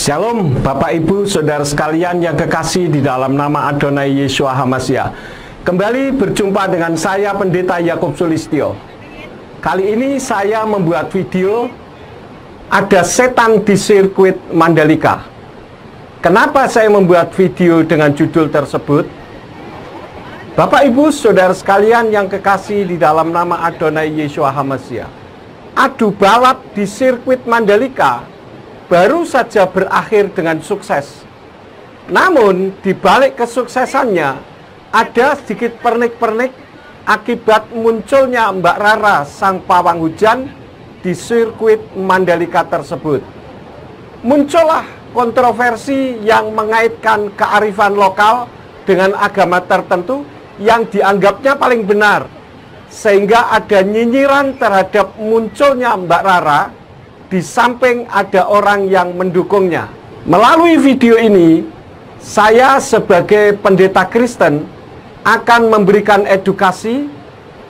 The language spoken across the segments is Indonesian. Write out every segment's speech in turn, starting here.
Shalom Bapak Ibu Saudara sekalian yang kekasih di dalam nama Adonai Yeshua HaMashiach. Kembali berjumpa dengan saya Pendeta Yakub Sulistyo. Kali ini saya membuat video ada setan di sirkuit Mandalika. Kenapa saya membuat video dengan judul tersebut? Bapak Ibu Saudara sekalian yang kekasih di dalam nama Adonai Yeshua HaMashiach, adu balap di sirkuit Mandalika baru saja berakhir dengan sukses. Namun di balik kesuksesannya ada sedikit pernik-pernik akibat munculnya Mbak Rara sang pawang hujan di sirkuit Mandalika tersebut. Muncullah kontroversi yang mengaitkan kearifan lokal dengan agama tertentu yang dianggapnya paling benar, sehingga ada nyinyiran terhadap munculnya Mbak Rara di samping ada orang yang mendukungnya. Melalui video ini, saya sebagai pendeta Kristen akan memberikan edukasi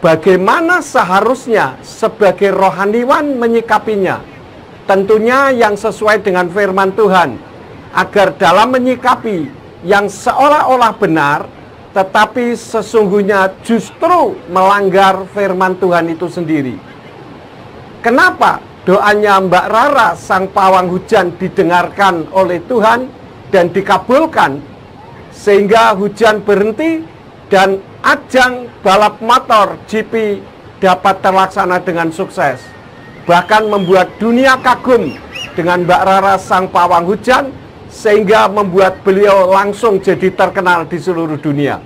bagaimana seharusnya sebagai rohaniwan menyikapinya. Tentunya yang sesuai dengan firman Tuhan, agar dalam menyikapi yang seolah-olah benar, tetapi sesungguhnya justru melanggar firman Tuhan itu sendiri. Kenapa doanya Mbak Rara sang pawang hujan didengarkan oleh Tuhan dan dikabulkan sehingga hujan berhenti dan ajang balap motor GP dapat terlaksana dengan sukses, bahkan membuat dunia kagum dengan Mbak Rara sang pawang hujan sehingga membuat beliau langsung jadi terkenal di seluruh dunia?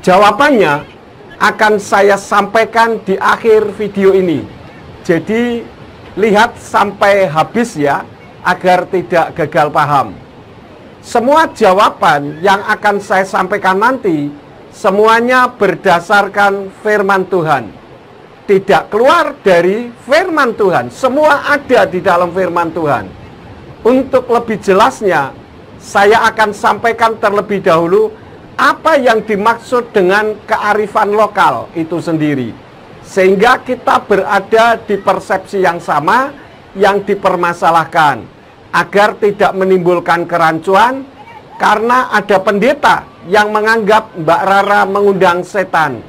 Jawabannya akan saya sampaikan di akhir video ini. Jadi lihat sampai habis ya, agar tidak gagal paham. Semua jawaban yang akan saya sampaikan nanti semuanya berdasarkan firman Tuhan, tidak keluar dari firman Tuhan. Semua ada di dalam firman Tuhan. Untuk lebih jelasnya, saya akan sampaikan terlebih dahulu apa yang dimaksud dengan kearifan lokal itu sendiri, sehingga kita berada di persepsi yang sama yang dipermasalahkan, agar tidak menimbulkan kerancuan karena ada pendeta yang menganggap Mbak Rara mengundang setan.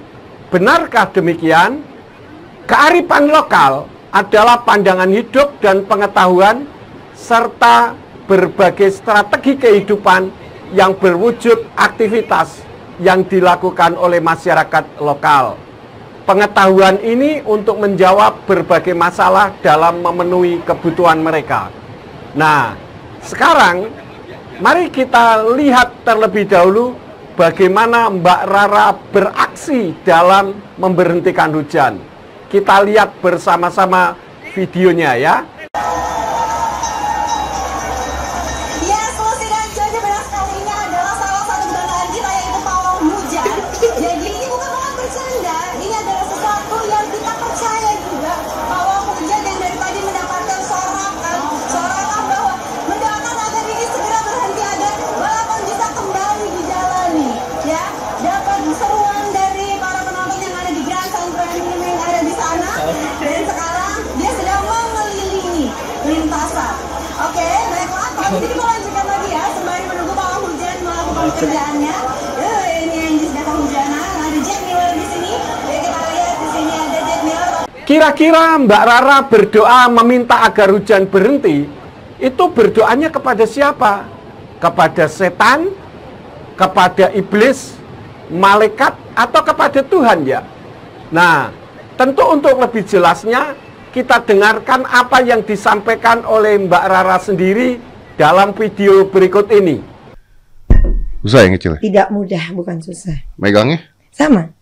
Benarkah demikian? Kearifan lokal adalah pandangan hidup dan pengetahuan serta berbagai strategi kehidupan yang berwujud aktivitas yang dilakukan oleh masyarakat lokal. Pengetahuan ini untuk menjawab berbagai masalah dalam memenuhi kebutuhan mereka. Nah, sekarang mari kita lihat terlebih dahulu bagaimana Mbak Rara beraksi dalam memberhentikan hujan. Kita lihat bersama-sama videonya ya. Jadi kita lanjutkan lagi ya, sembari menunggu pawang hujan melakukan pekerjaannya. Ini yang sedang kehujanan, ada Jack Miller di sini. Ya, kita lihat di sini ada Jack Miller. Kira-kira Mbak Rara berdoa meminta agar hujan berhenti, itu berdoanya kepada siapa? Kepada setan, kepada iblis, malaikat, atau kepada Tuhan ya? Nah, tentu untuk lebih jelasnya, kita dengarkan apa yang disampaikan oleh Mbak Rara sendiri dalam video berikut ini. Susah yang kecil? Tidak mudah, bukan susah. Megangnya? Sama.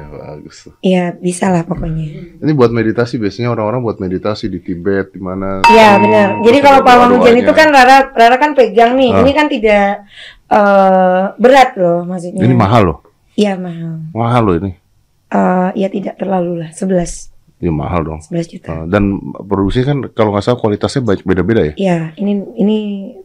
Bagus. Iya, bisa lah pokoknya. Ini buat meditasi, biasanya orang-orang buat meditasi di Tibet, di mana. Iya, benar. Jadi kalau pawang hujan itu kan Rara kan pegang nih. Ini kan tidak berat loh maksudnya. Ini mahal loh? Iya, mahal. Mahal loh ini? Ya tidak terlalu lah, 11. Ya mahal dong. 11 juta. Dan produksi kan kalau nggak salah kualitasnya beda-beda ya? Iya, ini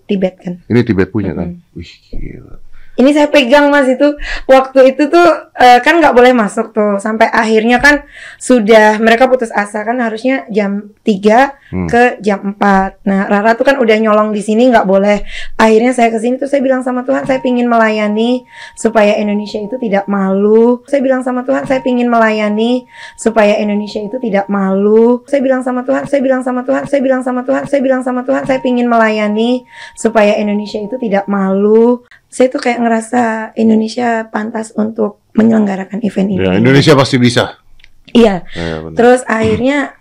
Tibet kan. Ini Tibet punya kan? Wih, gila. Ini saya pegang Mas, itu waktu itu tuh kan nggak boleh masuk tuh, sampai akhirnya kan sudah mereka putus asa kan, harusnya jam 3 ke jam 4. Nah Rara tuh kan udah nyolong di sini, nggak boleh. Akhirnya saya kesini tuh saya bilang sama Tuhan, saya pingin melayani supaya Indonesia itu tidak malu. Saya bilang sama Tuhan, saya pingin melayani supaya Indonesia itu tidak malu. Saya bilang sama Tuhan, saya bilang sama Tuhan, saya bilang sama Tuhan, saya bilang sama Tuhan, saya pingin melayani supaya Indonesia itu tidak malu. Saya tuh kayak ngerasa Indonesia pantas untuk menyelenggarakan event ini. Ya, Indonesia pasti bisa. Iya. Ya, benar. Terus akhirnya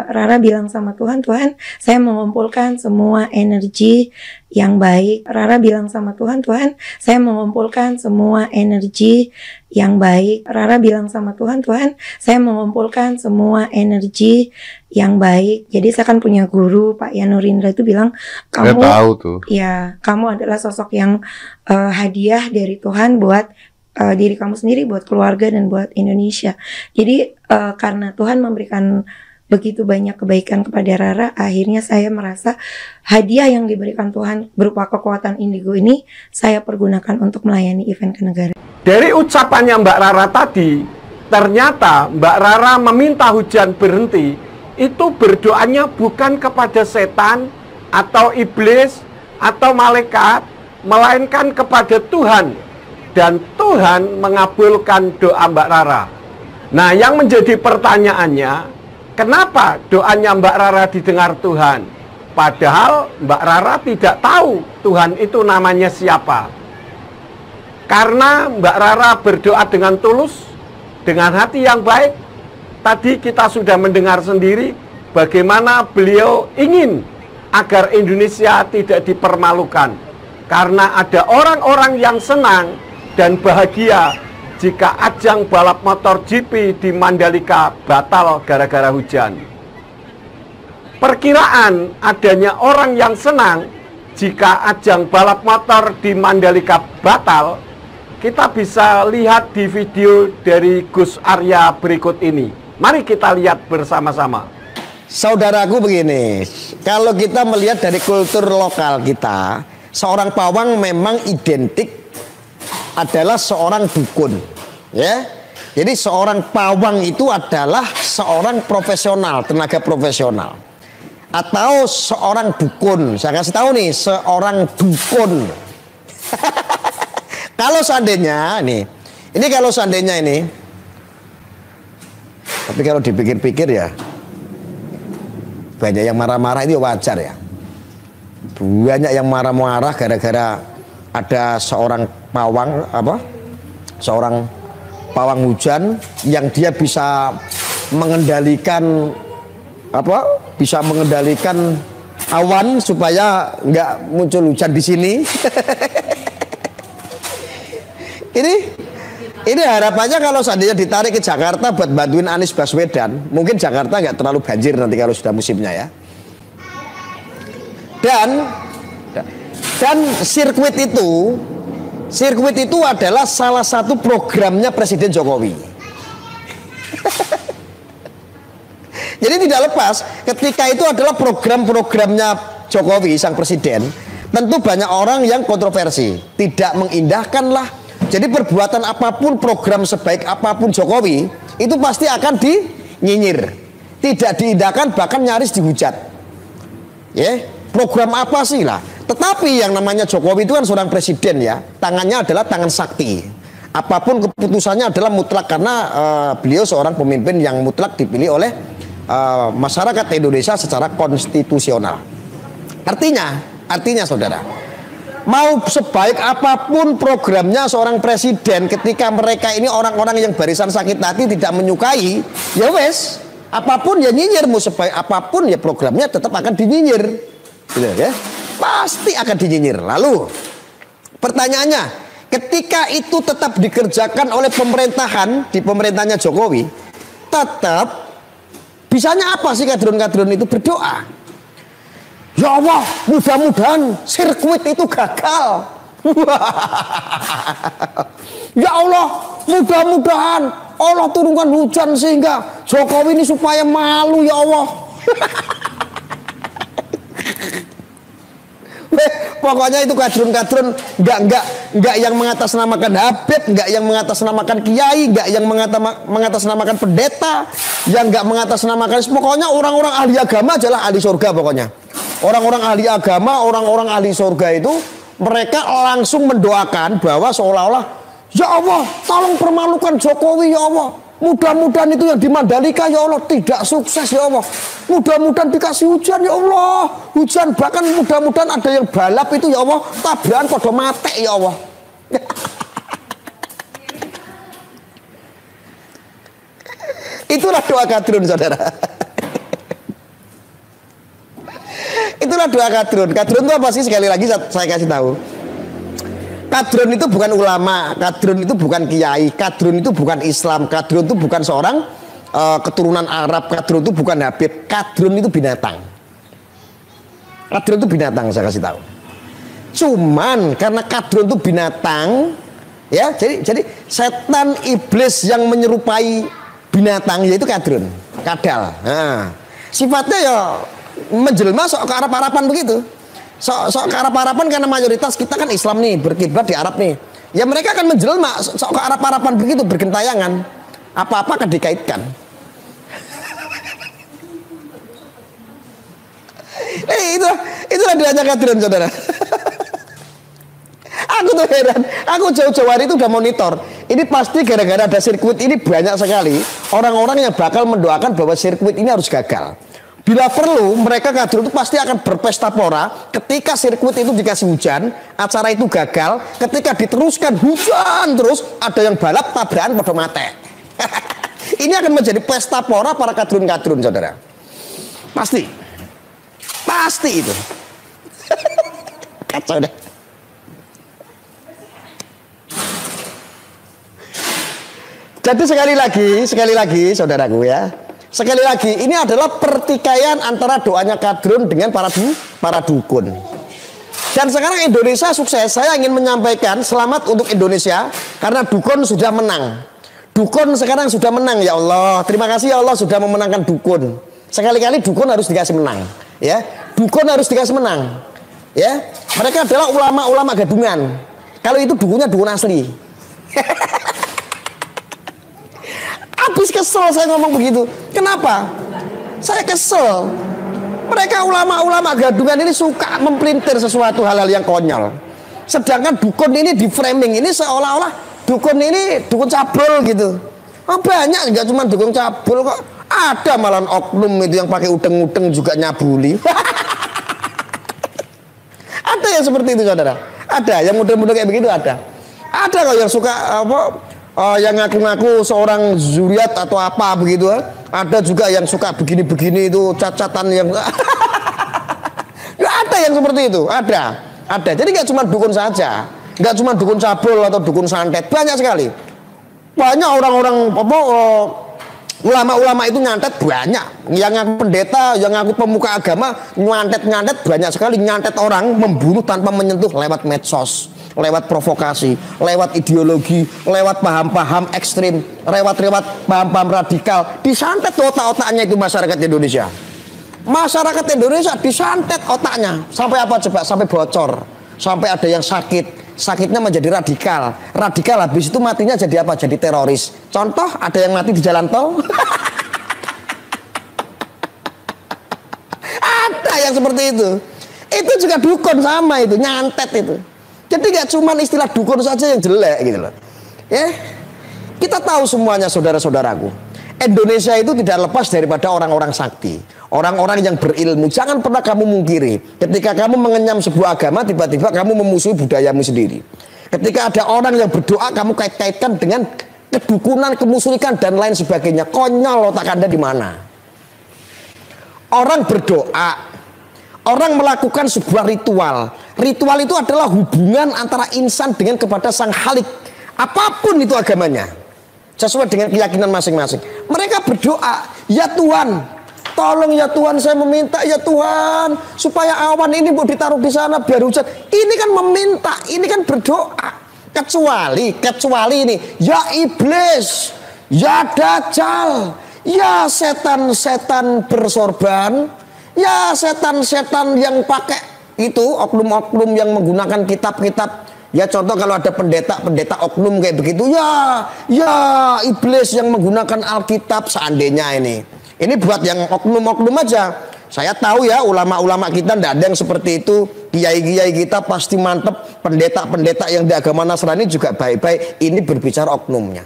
Rara bilang sama Tuhan, Tuhan, saya mengumpulkan semua energi yang baik. Rara bilang sama Tuhan, Tuhan, saya mengumpulkan semua energi yang baik. Rara bilang sama Tuhan, Tuhan, saya mengumpulkan semua energi yang baik. Jadi saya kan punya guru, Pak Yanurindra itu bilang, Saya kamu, tahu tuh. ya, kamu adalah sosok yang hadiah dari Tuhan buat diri kamu sendiri, buat keluarga, dan buat Indonesia. Jadi karena Tuhan memberikan begitu banyak kebaikan kepada Rara, akhirnya saya merasa hadiah yang diberikan Tuhan berupa kekuatan indigo ini saya pergunakan untuk melayani event kenegaraan. Dari ucapannya Mbak Rara tadi, ternyata Mbak Rara meminta hujan berhenti, itu berdoanya bukan kepada setan atau iblis atau malaikat, melainkan kepada Tuhan. Dan Tuhan mengabulkan doa Mbak Rara. Nah, yang menjadi pertanyaannya, kenapa doanya Mbak Rara didengar Tuhan? Padahal Mbak Rara tidak tahu Tuhan itu namanya siapa. Karena Mbak Rara berdoa dengan tulus, dengan hati yang baik. Tadi kita sudah mendengar sendiri bagaimana beliau ingin agar Indonesia tidak dipermalukan. Karena ada orang-orang yang senang dan bahagia jika ajang balap motor GP di Mandalika batal gara-gara hujan. Perkiraan adanya orang yang senang jika ajang balap motor di Mandalika batal, kita bisa lihat di video dari Gus Arya berikut ini. Mari kita lihat bersama-sama. Saudaraku begini, kalau kita melihat dari kultur lokal kita, seorang pawang memang identik adalah seorang dukun, ya. Jadi seorang pawang itu adalah seorang profesional, tenaga profesional, atau seorang dukun. Saya kasih tahu nih, seorang dukun. Kalau seandainya ini kalau seandainya ini, tapi kalau dipikir-pikir ya, banyak yang marah-marah itu wajar ya. Banyak yang marah-marah gara-gara ada seorang pawang, seorang pawang hujan yang dia bisa mengendalikan bisa mengendalikan awan supaya nggak muncul hujan di sini. Ini harapannya kalau seandainya ditarik ke Jakarta buat bantuin Anies Baswedan, mungkin Jakarta nggak terlalu banjir nanti kalau sudah musimnya ya. Dan sirkuit itu adalah salah satu programnya Presiden Jokowi. Jadi tidak lepas, ketika itu adalah program-programnya Jokowi sang presiden, tentu banyak orang yang kontroversi, tidak mengindahkan lah. Jadi perbuatan apapun, program sebaik apapun Jokowi, itu pasti akan dinyinyir, tidak diindahkan, bahkan nyaris dihujat. Ya, program apa sih lah? Tetapi yang namanya Jokowi itu kan seorang presiden ya, tangannya adalah tangan sakti. Apapun keputusannya adalah mutlak karena beliau seorang pemimpin yang mutlak dipilih oleh masyarakat Indonesia secara konstitusional. Artinya saudara, mau sebaik apapun programnya seorang presiden, ketika mereka ini orang-orang yang barisan sakit hati tidak menyukai, ya wes, apapun ya nyinyir, mau sebaik apapun ya programnya tetap akan dinyinyir, gitu ya. Pasti akan dinyinyir. Lalu pertanyaannya, ketika itu tetap dikerjakan oleh pemerintahan, di pemerintahnya Jokowi, tetap bisanya apa sih kadrun-kadrun itu? Berdoa, ya Allah, mudah-mudahan sirkuit itu gagal. Ya Allah, mudah-mudahan Allah turunkan hujan sehingga Jokowi ini supaya malu, ya Allah. pokoknya itu kadrun-kadrun nggak yang mengatasnamakan Habib, nggak yang mengatasnamakan kiai, nggak yang mengatasnamakan pendeta, yang nggak mengatasnamakan, pokoknya orang-orang ahli agama adalah ahli surga pokoknya. Orang-orang ahli agama, orang-orang ahli surga itu mereka langsung mendoakan bahwa seolah-olah, ya Allah, tolong permalukan Jokowi ya Allah. Mudah-mudahan itu yang di Mandalika ya Allah tidak sukses ya Allah. Mudah-mudahan dikasih hujan ya Allah. Hujan, bahkan mudah-mudahan ada yang balap itu ya Allah, tabrakan pada mate ya Allah. Itulah doa kadrun, saudara. Itulah doa kadrun. Kadrun itu apa sih? Sekali lagi saya kasih tahu. Kadrun itu bukan ulama, kadrun itu bukan kiai, kadrun itu bukan Islam, kadrun itu bukan seorang keturunan Arab, kadrun itu bukan Habib, kadrun itu binatang. Kadrun itu binatang, saya kasih tahu. Cuman karena kadrun itu binatang, ya, jadi setan iblis yang menyerupai binatang yaitu kadrun, kadal. Nah, sifatnya ya menjelma sok ke Arab-Araban begitu. Sok ke Arab-Araban karena mayoritas kita kan Islam nih, berkiblat di Arab nih. Ya mereka akan menjelma sok ke Arab-Araban begitu, bergentayangan. Apa-apa akan dikaitkan. Itulah doanya kadrun, saudara. Aku tuh heran, aku jauh-jauh hari itu udah monitor. Ini pasti gara-gara ada sirkuit ini banyak sekali orang-orang yang bakal mendoakan bahwa sirkuit ini harus gagal. Bila perlu, mereka kadrun itu pasti akan berpesta pora ketika sirkuit itu dikasih hujan, acara itu gagal, ketika diteruskan hujan terus, ada yang balap tabrakan pada mate. Ini akan menjadi pesta pora para kadrun-kadrun, saudara. Pasti. Pasti itu. Kacau deh. Jadi sekali lagi, saudaraku ya. Sekali lagi, ini adalah pertikaian antara doanya kadrun dengan para dukun. Dan sekarang Indonesia sukses. Saya ingin menyampaikan selamat untuk Indonesia karena dukun sudah menang. Dukun sekarang sudah menang, ya Allah. Terima kasih ya Allah sudah memenangkan dukun. Sekali-kali dukun harus dikasih menang, ya. Dukun harus dikasih menang, ya. Mereka adalah ulama-ulama gadungan. Kalau itu dukunnya dukun asli. Habis kesel saya ngomong begitu. Kenapa? Saya kesel. Mereka ulama-ulama gadungan ini suka mempelintir sesuatu hal-hal yang konyol. Sedangkan dukun ini di framing ini seolah-olah dukun ini dukun cabul gitu. Oh, banyak, nggak cuma dukun cabul kok. Ada malah oknum itu yang pakai udeng-udeng juga nyabuli. Ada yang seperti itu, saudara. Ada yang muda-muda kayak begitu ada. Ada kok yang suka yang ngaku-ngaku seorang zuriat atau apa begitu. Ada juga yang suka begini-begini itu cacatan yang ada yang seperti itu, ada. Jadi nggak cuma dukun saja, nggak cuma dukun cabul atau dukun santet, banyak sekali. Banyak orang-orang ulama-ulama itu nyantet banyak. Yang ngaku pendeta, yang ngaku pemuka agama nyantet banyak sekali, nyantet orang, membunuh tanpa menyentuh lewat medsos, lewat provokasi, lewat ideologi, lewat paham-paham ekstrim, lewat paham-paham radikal. Disantet otak-otaknya itu masyarakat Indonesia. Masyarakat Indonesia disantet otaknya. Sampai apa coba? Sampai bocor. Sampai ada yang sakit. Sakitnya menjadi radikal. Radikal habis itu matinya jadi apa? Jadi teroris. Contoh, ada yang mati di jalan tol. Ada yang seperti itu. Itu juga dukun sama itu, nyantet itu. Jadi gak cuma istilah dukun saja yang jelek gitu loh. Ya, kita tahu semuanya saudara-saudaraku. Indonesia itu tidak lepas daripada orang-orang sakti, orang-orang yang berilmu. Jangan pernah kamu mungkiri. Ketika kamu mengenyam sebuah agama, tiba-tiba kamu memusuhi budayamu sendiri. Ketika ada orang yang berdoa, kamu kait-kaitkan dengan kedukunan, kemusyrikan dan lain sebagainya. Konyol otak Anda di mana? Orang berdoa, orang melakukan sebuah ritual. Ritual itu adalah hubungan antara insan dengan kepada sang Khalik. Apapun itu agamanya, sesuai dengan keyakinan masing-masing. Mereka berdoa, ya Tuhan, tolong ya Tuhan, saya meminta ya Tuhan, supaya awan ini mau ditaruh di sana biar hujan. Ini kan meminta, ini kan berdoa. Kecuali ini, ya iblis, ya dajjal, ya setan-setan bersorban, ya setan-setan yang pakai itu oknum-oknum yang menggunakan kitab-kitab. Ya contoh kalau ada pendeta oknum kayak begitu, ya iblis yang menggunakan Alkitab seandainya ini. Ini buat yang oknum-oknum aja. Saya tahu ya ulama-ulama kita tidak ada yang seperti itu. Kiai-kiai kita pasti mantep. Pendeta-pendeta yang di agama Nasrani juga baik-baik. Ini berbicara oknumnya.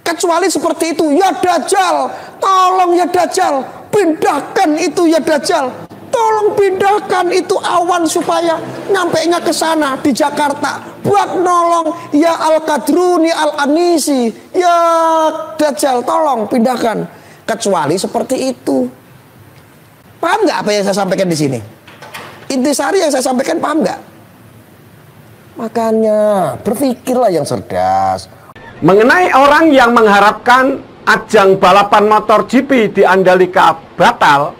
Kecuali seperti itu, ya Dajjal, tolong ya Dajjal, pindahkan itu ya Dajjal. Tolong pindahkan itu awan supaya nyampainya ke sana di Jakarta. Buat nolong ya Al-Qadruni Al-Anisi. Ya Dajjal, tolong pindahkan. Kecuali seperti itu. Paham nggak apa yang saya sampaikan di sini? Intisari yang saya sampaikan paham nggak? Makanya berpikirlah yang cerdas. Mengenai orang yang mengharapkan ajang balapan motor GP di Andalika batal,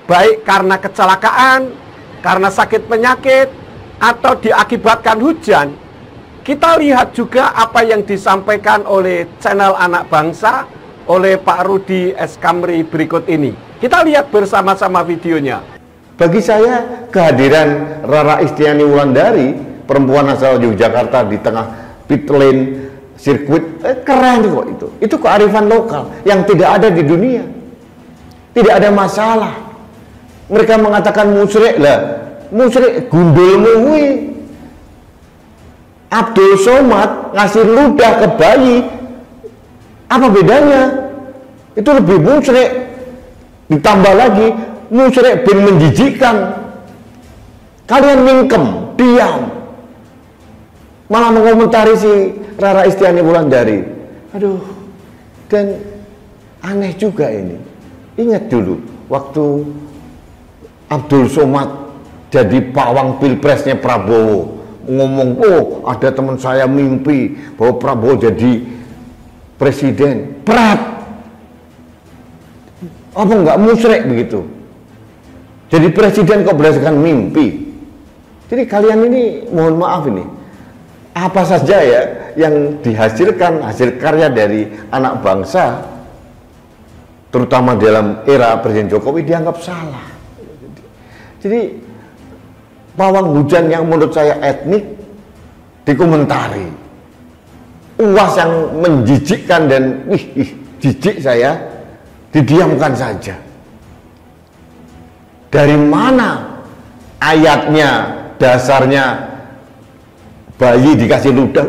baik karena kecelakaan, karena sakit penyakit, atau diakibatkan hujan, kita lihat juga apa yang disampaikan oleh channel Anak Bangsa, oleh Pak Rudi S. Kamri berikut ini. Kita lihat bersama-sama videonya. Bagi saya, kehadiran Rara Istiani Wulandari, perempuan asal Yogyakarta di tengah pit lane sirkuit, keren kok itu. Itu kearifan lokal yang tidak ada di dunia. Tidak ada masalah. Mereka mengatakan musyrik lah, musyrik gundul muhui. Abdul Somad ngasih ludah ke bayi, apa bedanya? Itu lebih musyrik. Ditambah lagi musyrik bin menjijikkan. Kalian mingkem, diam, malah mengomentari si Rara Istiani Wulandari. Aduh, dan aneh juga ini. Ingat dulu waktu Abdul Somad jadi pawang pilpresnya Prabowo, ngomong, oh ada teman saya mimpi bahwa Prabowo jadi presiden. Prat, apa enggak musyrik begitu? Jadi presiden kok berdasarkan mimpi? Jadi kalian ini mohon maaf ini, apa saja ya yang dihasilkan hasil karya dari anak bangsa, terutama dalam era Presiden Jokowi, dianggap salah. Jadi pawang hujan yang menurut saya etnik dikomentari, uas yang menjijikkan dan jijik saya didiamkan saja. Dari mana ayatnya, dasarnya bayi dikasih ludah?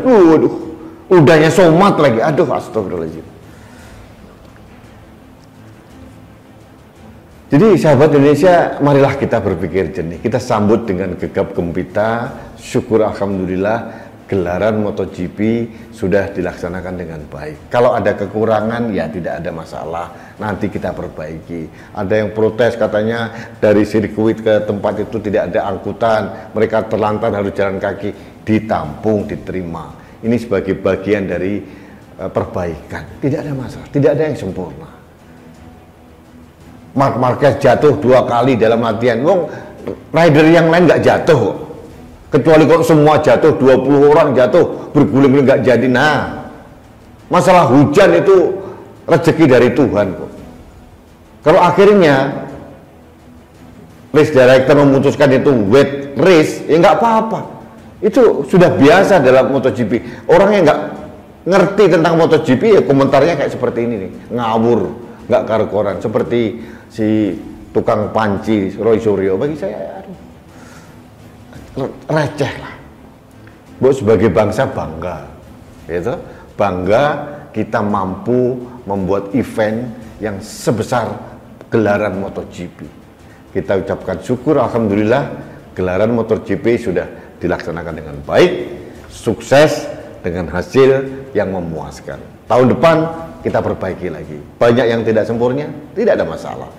Ludahnya Somad lagi. Aduh, astagfirullahaladzim. Jadi sahabat Indonesia, marilah kita berpikir jernih. Kita sambut dengan gegap gempita. Syukur alhamdulillah gelaran MotoGP sudah dilaksanakan dengan baik. Kalau ada kekurangan ya tidak ada masalah, nanti kita perbaiki. Ada yang protes katanya dari sirkuit ke tempat itu tidak ada angkutan, mereka terlantar harus jalan kaki. Ditampung, diterima. Ini sebagai bagian dari perbaikan. Tidak ada masalah, tidak ada yang sempurna. Marc Marquez jatuh 2 kali dalam latihan. Wong rider yang lain nggak jatuh, kecuali kok semua jatuh, 20 orang jatuh berguling-guling nggak jadi. Nah, masalah hujan itu rezeki dari Tuhan kok. Kalau akhirnya race director memutuskan itu wet race, ya nggak apa-apa. Itu sudah biasa dalam MotoGP. Orang yang nggak ngerti tentang MotoGP ya komentarnya kayak seperti ini nih, ngawur, nggak karu-karuan, seperti si tukang panci Roy Suryo. Bagi saya aduh, receh lah. Buat sebagai bangsa bangga, gitu, bangga kita mampu membuat event yang sebesar gelaran MotoGP. Kita ucapkan syukur, alhamdulillah gelaran MotoGP sudah dilaksanakan dengan baik, sukses dengan hasil yang memuaskan. Tahun depan kita perbaiki lagi. Banyak yang tidak sempurna, tidak ada masalah.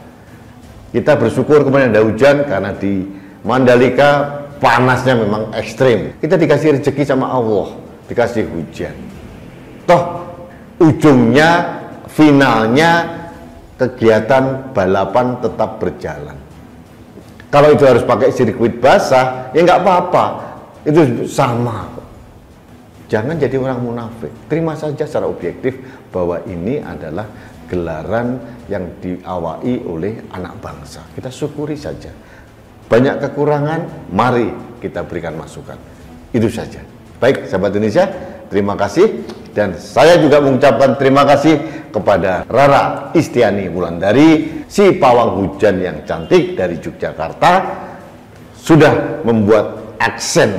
Kita bersyukur kemudian ada hujan karena di Mandalika panasnya memang ekstrim. Kita dikasih rezeki sama Allah, dikasih hujan. Toh ujungnya, finalnya kegiatan balapan tetap berjalan. Kalau itu harus pakai sirkuit basah, ya nggak apa-apa. Itu sama. Jangan jadi orang munafik. Terima saja secara objektif bahwa ini adalah gelaran yang diawai oleh anak bangsa. Kita syukuri saja. banyak kekurangan, mari kita berikan masukan. Itu saja. Baik, sahabat Indonesia, terima kasih. Dan saya juga mengucapkan terima kasih kepada Rara Istiani Wulandari, si pawang hujan yang cantik dari Yogyakarta, sudah membuat aksen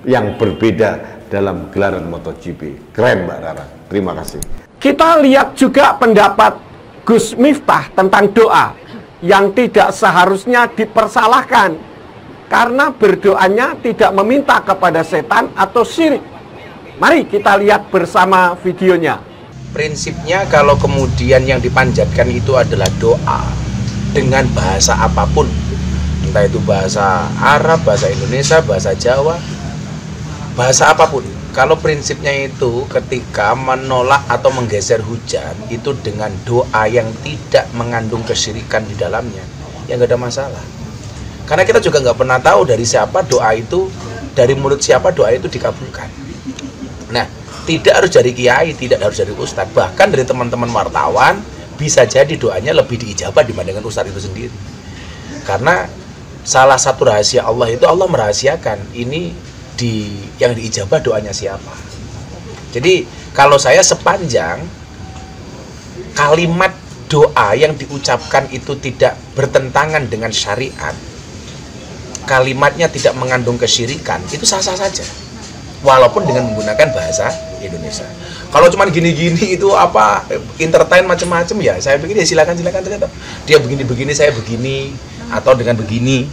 yang berbeda dalam gelaran MotoGP. Keren Mbak Rara, terima kasih. Kita lihat juga pendapat Gus Miftah tentang doa yang tidak seharusnya dipersalahkan karena berdoanya tidak meminta kepada setan atau syirik. Mari kita lihat bersama videonya. Prinsipnya kalau kemudian yang dipanjatkan itu adalah doa dengan bahasa apapun, entah itu bahasa Arab, bahasa Indonesia, bahasa Jawa, bahasa apapun. Kalau prinsipnya itu ketika menolak atau menggeser hujan itu dengan doa yang tidak mengandung kesyirikan di dalamnya, ya nggak ada masalah. Karena kita juga nggak pernah tahu dari siapa doa itu, dari mulut siapa doa itu dikabulkan. Nah, tidak harus dari kiai, tidak harus dari ustadz, bahkan dari teman-teman wartawan bisa jadi doanya lebih diijabah dibandingkan ustadz itu sendiri. Karena salah satu rahasia Allah itu Allah merahasiakan ini yang diijabah doanya siapa. Jadi kalau saya sepanjang kalimat doa yang diucapkan itu tidak bertentangan dengan syariat, kalimatnya tidak mengandung kesyirikan, itu sah-sah saja, walaupun dengan menggunakan bahasa Indonesia. Kalau cuman gini-gini itu apa entertain macam-macam, ya saya pikir ya silakan ternyata dia begini-begini saya begini atau dengan begini,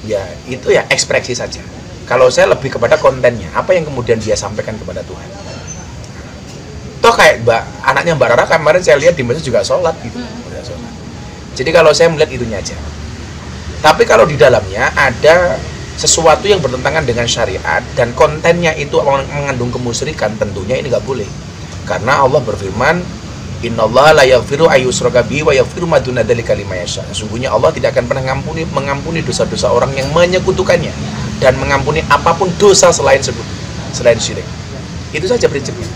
ya itu ya ekspresi saja. Kalau saya lebih kepada kontennya, apa yang kemudian dia sampaikan kepada Tuhan. Toh kayak anaknya Mbak Rara kemarin saya lihat di masjid juga sholat gitu. Jadi kalau saya melihat itunya aja. Tapi kalau di dalamnya ada sesuatu yang bertentangan dengan syariat dan kontennya itu mengandung kemusyrikan, tentunya ini nggak boleh. Karena Allah berfirman, Innallaha la yaghfiru ayyushraka bihi wa yaghfiru ma duna dzalika liman yasha. Sesungguhnya Allah tidak akan pernah mengampuni dosa-dosa orang yang menyekutukannya dan mengampuni apapun dosa selain syirik. Itu saja prinsipnya.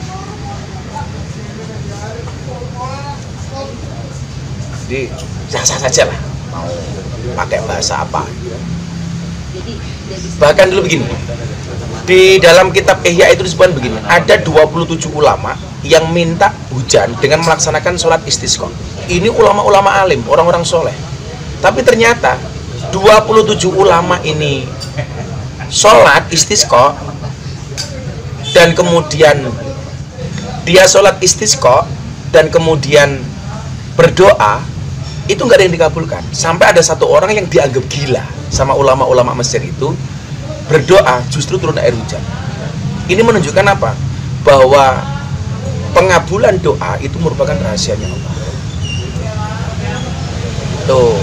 Jadi sah-sah saja lah mau pakai bahasa apa. Bahkan dulu begini, di dalam kitab Ihya itu disebutkan begini, ada 27 ulama yang minta hujan dengan melaksanakan sholat istisqa. Ini ulama-ulama alim, orang-orang soleh. Tapi ternyata 27 ulama ini sholat istisqa dan kemudian dia sholat istisqa dan kemudian berdoa, itu nggak ada yang dikabulkan. Sampai ada satu orang yang dianggap gila sama ulama-ulama Mesir itu, berdoa justru turun air hujan. Ini menunjukkan apa? Bahwa pengabulan doa itu merupakan rahasianya Allah. Tuh,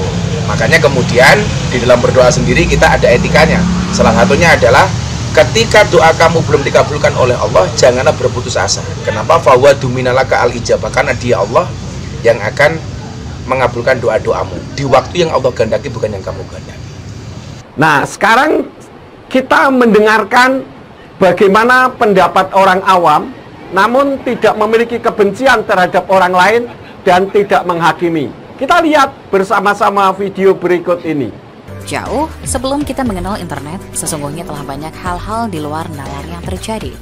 makanya kemudian di dalam berdoa sendiri kita ada etikanya. Salah satunya adalah ketika doa kamu belum dikabulkan oleh Allah, janganlah berputus asa. Kenapa? Fawadu minalaka al-ijabah, karena dia Allah yang akan mengabulkan doa-doamu di waktu yang Allah kehendaki, bukan yang kamu kehendaki. Nah, sekarang kita mendengarkan bagaimana pendapat orang awam, namun tidak memiliki kebencian terhadap orang lain dan tidak menghakimi. Kita lihat bersama-sama video berikut ini. Jauh sebelum kita mengenal internet, sesungguhnya telah banyak hal-hal di luar nalar yang terjadi.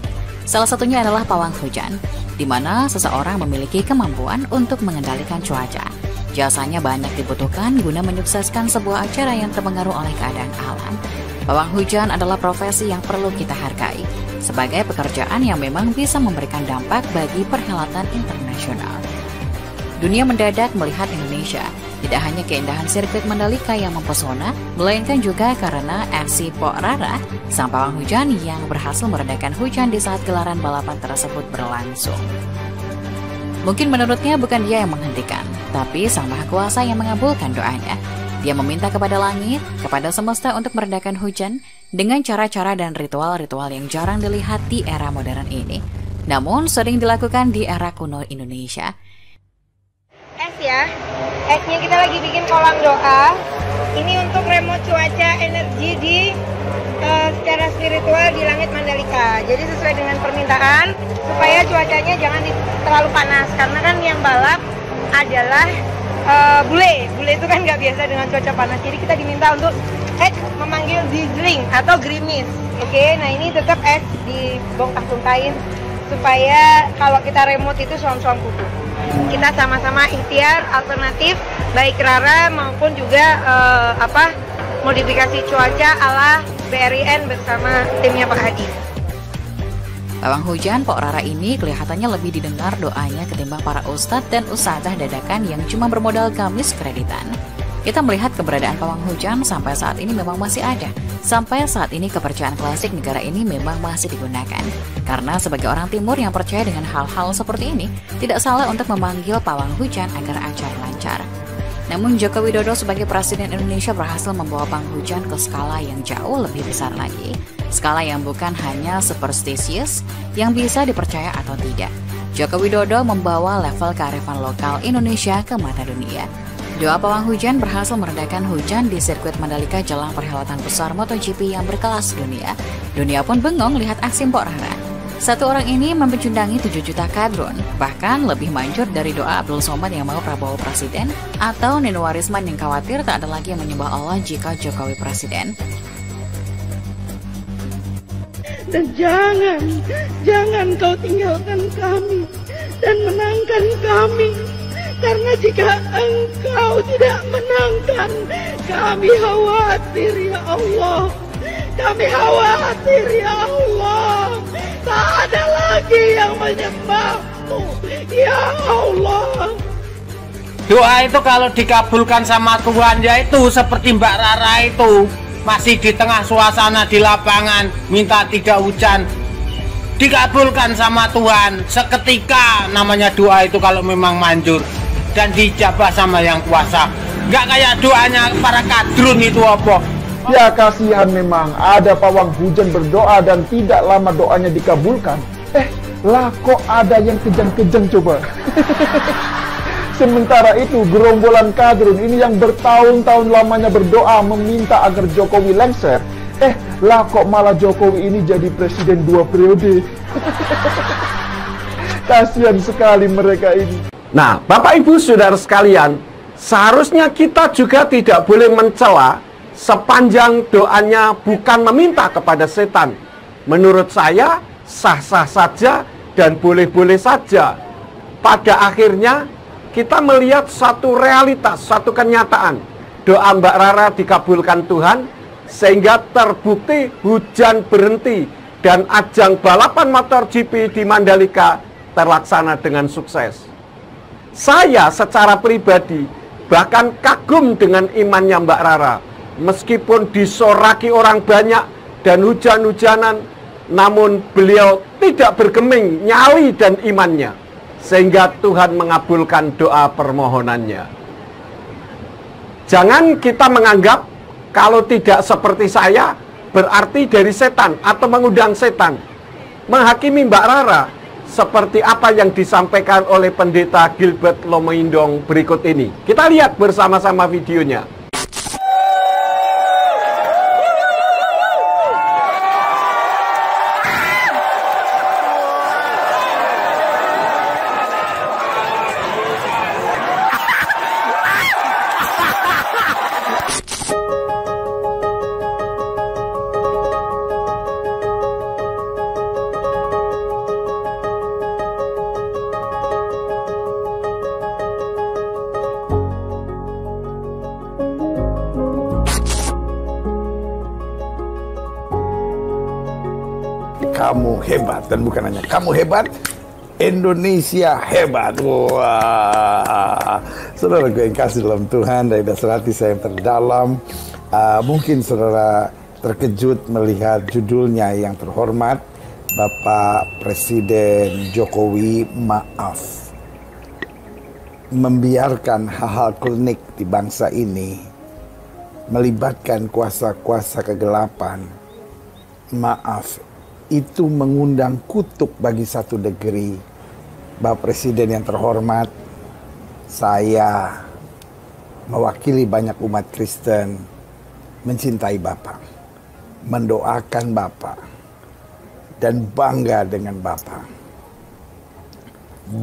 Salah satunya adalah pawang hujan, di mana seseorang memiliki kemampuan untuk mengendalikan cuaca. Jasanya banyak dibutuhkan guna menyukseskan sebuah acara yang terpengaruh oleh keadaan alam. Pawang hujan adalah profesi yang perlu kita hargai sebagai pekerjaan yang memang bisa memberikan dampak bagi perhelatan internasional. Dunia mendadak melihat Indonesia, tidak hanya keindahan sirkuit Mandalika yang mempesona, melainkan juga karena aksi Pok Rara, sang pawang hujan yang berhasil meredakan hujan di saat gelaran balapan tersebut berlangsung. Mungkin menurutnya bukan dia yang menghentikan, tapi Sang Maha Kuasa yang mengabulkan doanya. Dia meminta kepada langit, kepada semesta untuk meredakan hujan dengan cara-cara dan ritual-ritual yang jarang dilihat di era modern ini, namun sering dilakukan di era kuno Indonesia. Es ya, esnya kita lagi bikin kolam doa. Ini untuk remote cuaca energi di secara spiritual di langit Mandalika. Jadi sesuai dengan permintaan supaya cuacanya jangan terlalu panas, karena kan yang balap adalah bule itu kan nggak biasa dengan cuaca panas. Jadi kita diminta untuk memanggil drizzling atau gerimis. Oke, nah ini tetap dibongkar-bongkarin supaya kalau kita remote itu suam-suam kuku. Kita sama-sama ikhtiar alternatif baik Rara maupun juga modifikasi cuaca ala BRIN bersama timnya Pak Hadi. Pawang hujan Pok Rara ini kelihatannya lebih didengar doanya ketimbang para ustadz dan ustadzah dadakan yang cuma bermodal gamis kreditan. Kita melihat keberadaan pawang hujan sampai saat ini memang masih ada. Sampai saat ini kepercayaan klasik negara ini memang masih digunakan. Karena sebagai orang timur yang percaya dengan hal-hal seperti ini, tidak salah untuk memanggil pawang hujan agar acara lancar. Namun Joko Widodo sebagai Presiden Indonesia berhasil membawa pawang hujan ke skala yang jauh lebih besar lagi. Skala yang bukan hanya superstisius, yang bisa dipercaya atau tidak. Joko Widodo membawa level kearifan lokal Indonesia ke mata dunia. Doa pawang hujan berhasil meredakan hujan di sirkuit Mandalika jelang perhelatan besar MotoGP yang berkelas dunia. Dunia pun bengong lihat aksi Mpok Rara. Satu orang ini mempecundangi 7 juta kadrun, bahkan lebih manjur dari doa Abdul Somad yang mau Prabowo presiden, atau Nino Warisman yang khawatir tak ada lagi yang menyembah Allah jika Jokowi presiden. Dan jangan kau tinggalkan kami dan menangkan kami. Karena jika engkau tidak menangkan, kami khawatir ya Allah. Kami khawatir ya Allah. Tak ada lagi yang menyembahmu ya Allah. Doa itu kalau dikabulkan sama Tuhan, yaitu seperti Mbak Rara itu masih di tengah suasana di lapangan minta tidak hujan, dikabulkan sama Tuhan seketika. Namanya doa itu kalau memang manjur dan dijabah sama yang kuasa. Nggak kayak doanya para kadrun itu apa. Ya kasihan memang, ada pawang hujan berdoa dan tidak lama doanya dikabulkan. Lah kok ada yang kejang-kejang coba. Sementara itu gerombolan kadrun ini yang bertahun-tahun lamanya berdoa meminta agar Jokowi lengser. Lah kok malah Jokowi ini jadi presiden 2 periode. Kasihan sekali mereka ini. Nah, Bapak Ibu Saudara sekalian, seharusnya kita juga tidak boleh mencela sepanjang doanya bukan meminta kepada setan. Menurut saya, sah-sah saja dan boleh-boleh saja. Pada akhirnya, kita melihat satu realitas, satu kenyataan. Doa Mbak Rara dikabulkan Tuhan, sehingga terbukti hujan berhenti dan ajang balapan MotoGP di Mandalika terlaksana dengan sukses. Saya secara pribadi bahkan kagum dengan imannya Mbak Rara. Meskipun disoraki orang banyak dan hujan-hujanan, namun beliau tidak bergeming nyali dan imannya, sehingga Tuhan mengabulkan doa permohonannya. Jangan kita menganggap kalau tidak seperti saya berarti dari setan atau mengundang setan. Menghakimi Mbak Rara seperti apa yang disampaikan oleh Pendeta Gilbert Lomoindong berikut ini. Kita lihat bersama-sama videonya. Kamu hebat, dan bukan hanya kamu hebat, Indonesia hebat. Wah, saudara gue yang kasih dalam Tuhan, dari dasar hati saya yang terdalam, mungkin saudara terkejut melihat judulnya yang terhormat, Bapak Presiden Jokowi maaf. Membiarkan hal-hal klinik di bangsa ini, melibatkan kuasa-kuasa kegelapan, maaf. Itu mengundang kutuk bagi satu negeri. Bapak Presiden yang terhormat, saya mewakili banyak umat Kristen mencintai Bapak, mendoakan Bapak, dan bangga dengan Bapak.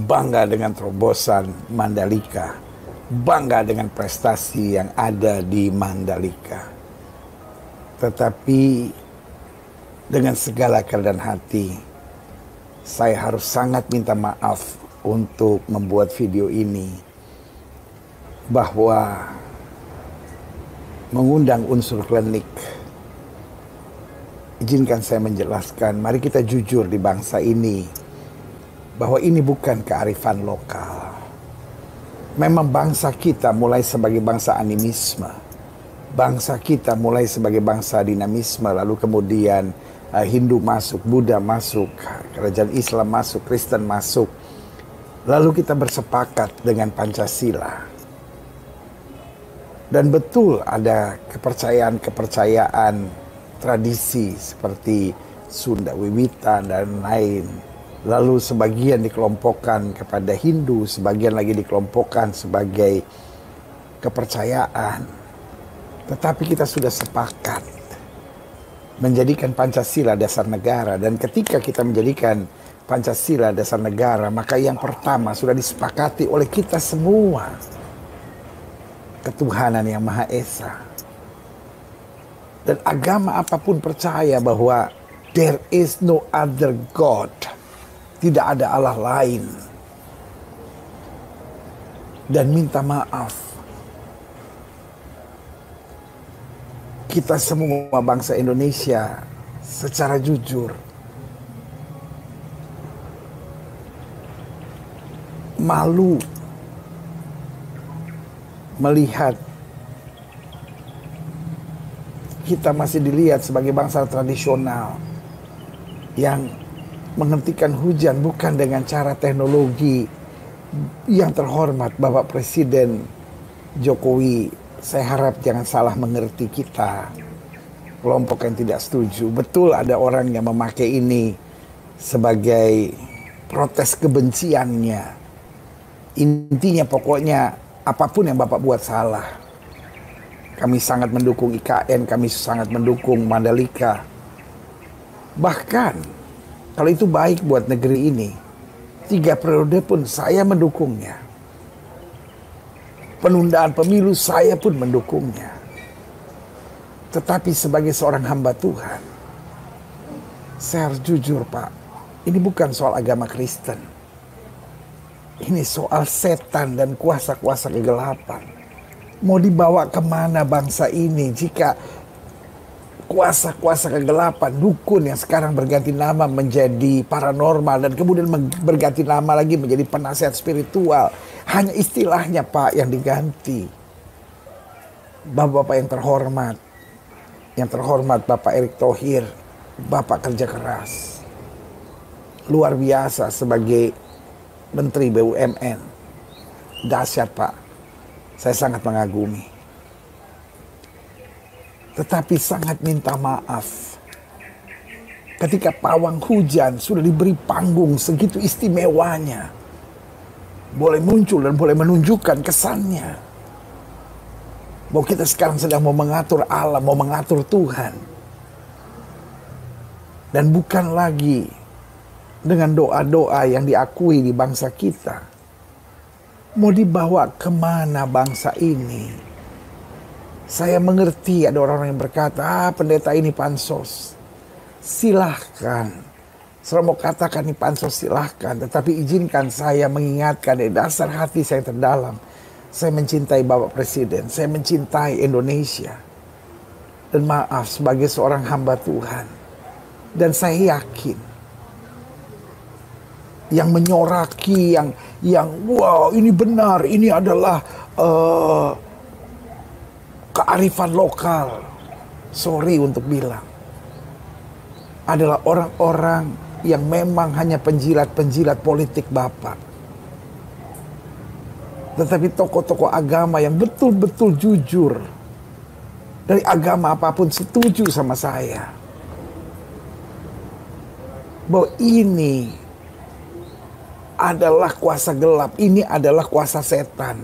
Bangga dengan terobosan Mandalika, bangga dengan prestasi yang ada di Mandalika. Tetapi dengan segala kerendahan hati, saya harus sangat minta maaf untuk membuat video ini, bahwa mengundang unsur klinik. Izinkan saya menjelaskan, mari kita jujur di bangsa ini, bahwa ini bukan kearifan lokal. Memang bangsa kita mulai sebagai bangsa animisme, bangsa kita mulai sebagai bangsa dinamisme, lalu kemudian Hindu masuk, Buddha masuk, kerajaan Islam masuk, Kristen masuk. Lalu kita bersepakat dengan Pancasila. Dan betul ada kepercayaan-kepercayaan tradisi seperti Sunda Wiwitan dan lain. Lalu sebagian dikelompokkan kepada Hindu, sebagian lagi dikelompokkan sebagai kepercayaan. Tetapi kita sudah sepakat menjadikan Pancasila dasar negara, dan ketika kita menjadikan Pancasila dasar negara, maka yang pertama sudah disepakati oleh kita semua, ketuhanan yang Maha Esa. Dan agama apapun percaya bahwa there is no other God, tidak ada Allah lain. Dan minta maaf, kita semua bangsa Indonesia secara jujur malu melihat kita masih dilihat sebagai bangsa tradisional yang menghentikan hujan bukan dengan cara teknologi yang terhormat. Bapak Presiden Jokowi, saya harap jangan salah mengerti kita, kelompok yang tidak setuju. Betul ada orang yang memakai ini sebagai protes kebenciannya. Intinya pokoknya apapun yang Bapak buat salah. Kami sangat mendukung IKN, kami sangat mendukung Mandalika. Bahkan kalau itu baik buat negeri ini, 3 periode pun saya mendukungnya. Penundaan pemilu saya pun mendukungnya. Tetapi sebagai seorang hamba Tuhan, saya harus jujur, Pak, ini bukan soal agama Kristen. Ini soal setan dan kuasa-kuasa kegelapan. Mau dibawa kemana bangsa ini jika kuasa-kuasa kegelapan, dukun yang sekarang berganti nama menjadi paranormal dan kemudian berganti nama lagi menjadi penasihat spiritual. Hanya istilahnya, Pak, yang diganti. Bapak-bapak yang terhormat Bapak Erick Thohir, Bapak kerja keras. Luar biasa sebagai Menteri BUMN. Dahsyat, Pak. Saya sangat mengagumi. Tetapi sangat minta maaf ketika pawang hujan sudah diberi panggung segitu istimewanya, boleh muncul dan boleh menunjukkan kesannya bahwa kita sekarang sedang mau mengatur alam, mau mengatur Tuhan, dan bukan lagi dengan doa-doa yang diakui di bangsa kita. Mau dibawa kemana bangsa ini? Saya mengerti ada orang-orang yang berkata, pendeta ini pansos. Silahkan. Saya mau katakan ini pansos, silahkan. Tetapi izinkan saya mengingatkan dari dasar hati saya yang terdalam. Saya mencintai Bapak Presiden. Saya mencintai Indonesia. Dan maaf sebagai seorang hamba Tuhan. Dan saya yakin yang menyoraki, yang wow ini benar, ini adalah kearifan lokal. Sorry untuk bilang, adalah orang-orang yang memang hanya penjilat-penjilat politik Bapak. Tetapi tokoh-tokoh agama yang betul-betul jujur, dari agama apapun setuju sama saya, bahwa ini adalah kuasa gelap, ini adalah kuasa setan,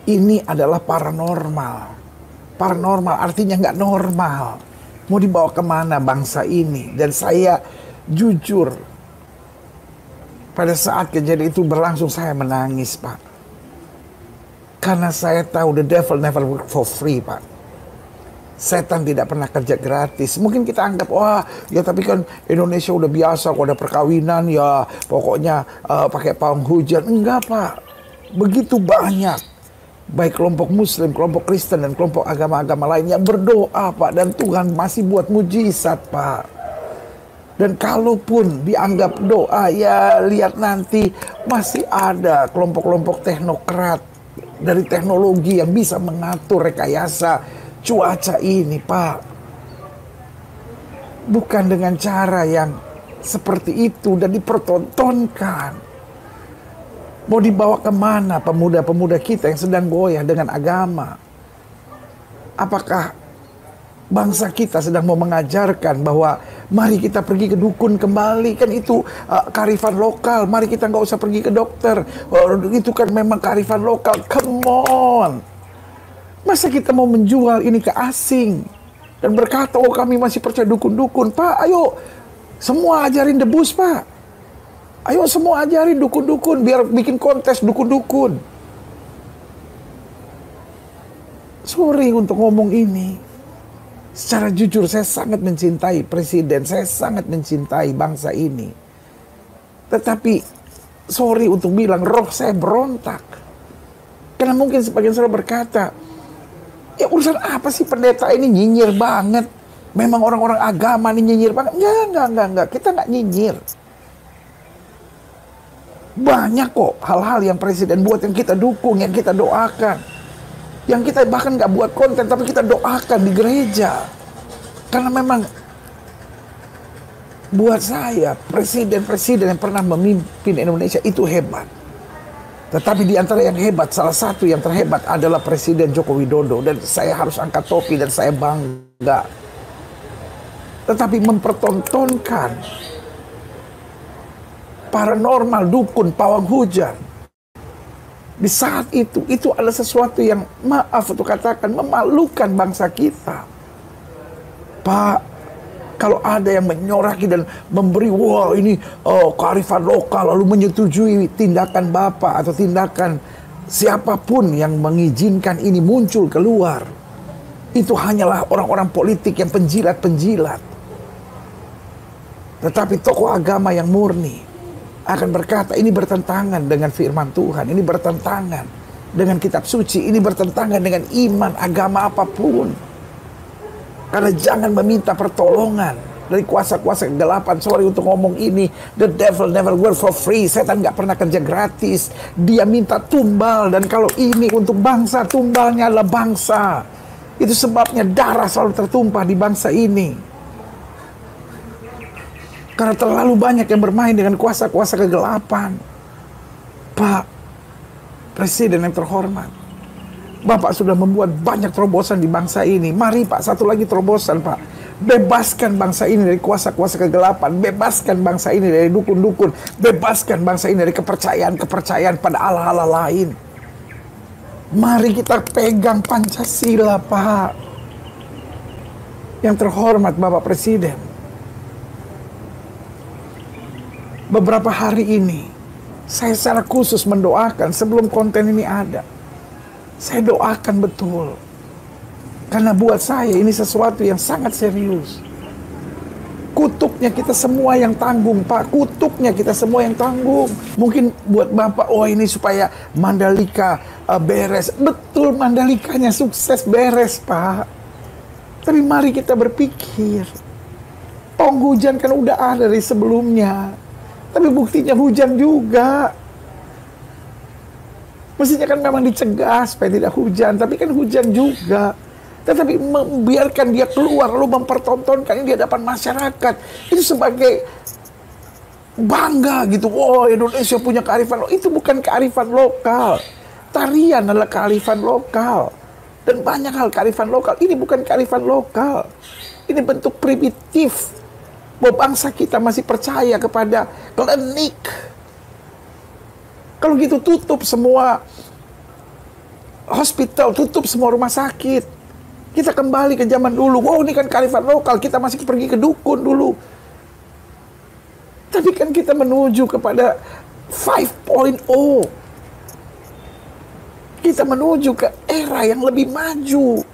ini adalah paranormal. Paranormal artinya nggak normal. Mau dibawa kemana bangsa ini? Dan saya jujur, pada saat kejadian itu berlangsung saya menangis, Pak. Karena saya tahu the devil never work for free, Pak. Setan tidak pernah kerja gratis. Mungkin kita anggap, wah ya tapi kan Indonesia udah biasa kalau ada perkawinan ya pokoknya pakai pawang hujan. Enggak Pak, begitu banyak baik kelompok Muslim, kelompok Kristen dan kelompok agama-agama lainnya berdoa Pak, dan Tuhan masih buat mujizat Pak. Dan kalaupun dianggap doa, ya lihat nanti masih ada kelompok-kelompok teknokrat dari teknologi yang bisa mengatur rekayasa cuaca ini Pak. Bukan dengan cara yang seperti itu dan dipertontonkan. Mau dibawa kemana pemuda-pemuda kita yang sedang goyah dengan agama? Apakah bangsa kita sedang mau mengajarkan bahwa mari kita pergi ke dukun kembali, kan itu kearifan lokal, mari kita nggak usah pergi ke dokter, itu kan memang kearifan lokal. Come on, masa kita mau menjual ini ke asing dan berkata, oh kami masih percaya dukun-dukun? Pak, ayo semua ajarin debus Pak, ayo semua ajarin dukun-dukun, biar bikin kontes dukun-dukun. Sorry untuk ngomong ini, secara jujur saya sangat mencintai Presiden, saya sangat mencintai bangsa ini. Tetapi sorry untuk bilang, roh saya berontak. Karena mungkin sebagian saudara berkata, ya urusan apa sih pendeta ini nyinyir banget? Memang orang-orang agama ini nyinyir banget? Enggak, kita nggak nyinyir. Banyak kok hal-hal yang Presiden buat yang kita dukung, yang kita doakan. Yang kita bahkan nggak buat konten, tapi kita doakan di gereja. Karena memang buat saya, presiden-presiden yang pernah memimpin Indonesia itu hebat. Tetapi di antara yang hebat, salah satu yang terhebat adalah Presiden Joko Widodo. Dan saya harus angkat topi dan saya bangga. Tetapi mempertontonkan paranormal, dukun, pawang hujan di saat itu adalah sesuatu yang, maaf untuk katakan, memalukan bangsa kita. Pak, kalau ada yang menyoraki dan memberi, wah ini kearifan lokal, lalu menyetujui tindakan Bapak atau tindakan siapapun yang mengizinkan ini muncul keluar, itu hanyalah orang-orang politik yang penjilat-penjilat. Tetapi tokoh agama yang murni akan berkata, ini bertentangan dengan firman Tuhan, ini bertentangan dengan kitab suci, ini bertentangan dengan iman agama apapun. Karena jangan meminta pertolongan dari kuasa-kuasa kegelapan. Sorry untuk ngomong ini, the devil never work for free. Setan nggak pernah kerja gratis. Dia minta tumbal, dan kalau ini untuk bangsa, tumbalnya adalah bangsa. Itu sebabnya darah selalu tertumpah di bangsa ini. Karena terlalu banyak yang bermain dengan kuasa-kuasa kegelapan. Pak Presiden yang terhormat, Bapak sudah membuat banyak terobosan di bangsa ini. Mari Pak, satu lagi terobosan Pak. Bebaskan bangsa ini dari kuasa-kuasa kegelapan. Bebaskan bangsa ini dari dukun-dukun. Bebaskan bangsa ini dari kepercayaan-kepercayaan pada Allah-Allah lain. Mari kita pegang Pancasila Pak. Yang terhormat Bapak Presiden, beberapa hari ini saya secara khusus mendoakan sebelum konten ini ada. Saya doakan betul. Karena buat saya ini sesuatu yang sangat serius. Kutuknya kita semua yang tanggung Pak. Kutuknya kita semua yang tanggung. Mungkin buat Bapak, oh ini supaya Mandalika beres. Betul, Mandalikanya sukses beres Pak. Tapi mari kita berpikir, pawang hujan kan udah ada dari sebelumnya. Tapi buktinya hujan juga. Mestinya kan memang dicegah supaya tidak hujan, tapi kan hujan juga. Tetapi membiarkan dia keluar lalu mempertontonkan ini di hadapan masyarakat, itu sebagai bangga gitu. Oh, Indonesia punya kearifan lokal. Itu bukan kearifan lokal. Tarian adalah kearifan lokal. Dan banyak hal kearifan lokal. Ini bukan kearifan lokal. Ini bentuk primitif bahwa bangsa kita masih percaya kepada klinik. Kalau gitu tutup semua hospital, tutup semua rumah sakit. Kita kembali ke zaman dulu. Wow, ini kan kearifan lokal, kita masih pergi ke dukun dulu. Tapi kan kita menuju kepada 5.0. Kita menuju ke era yang lebih maju.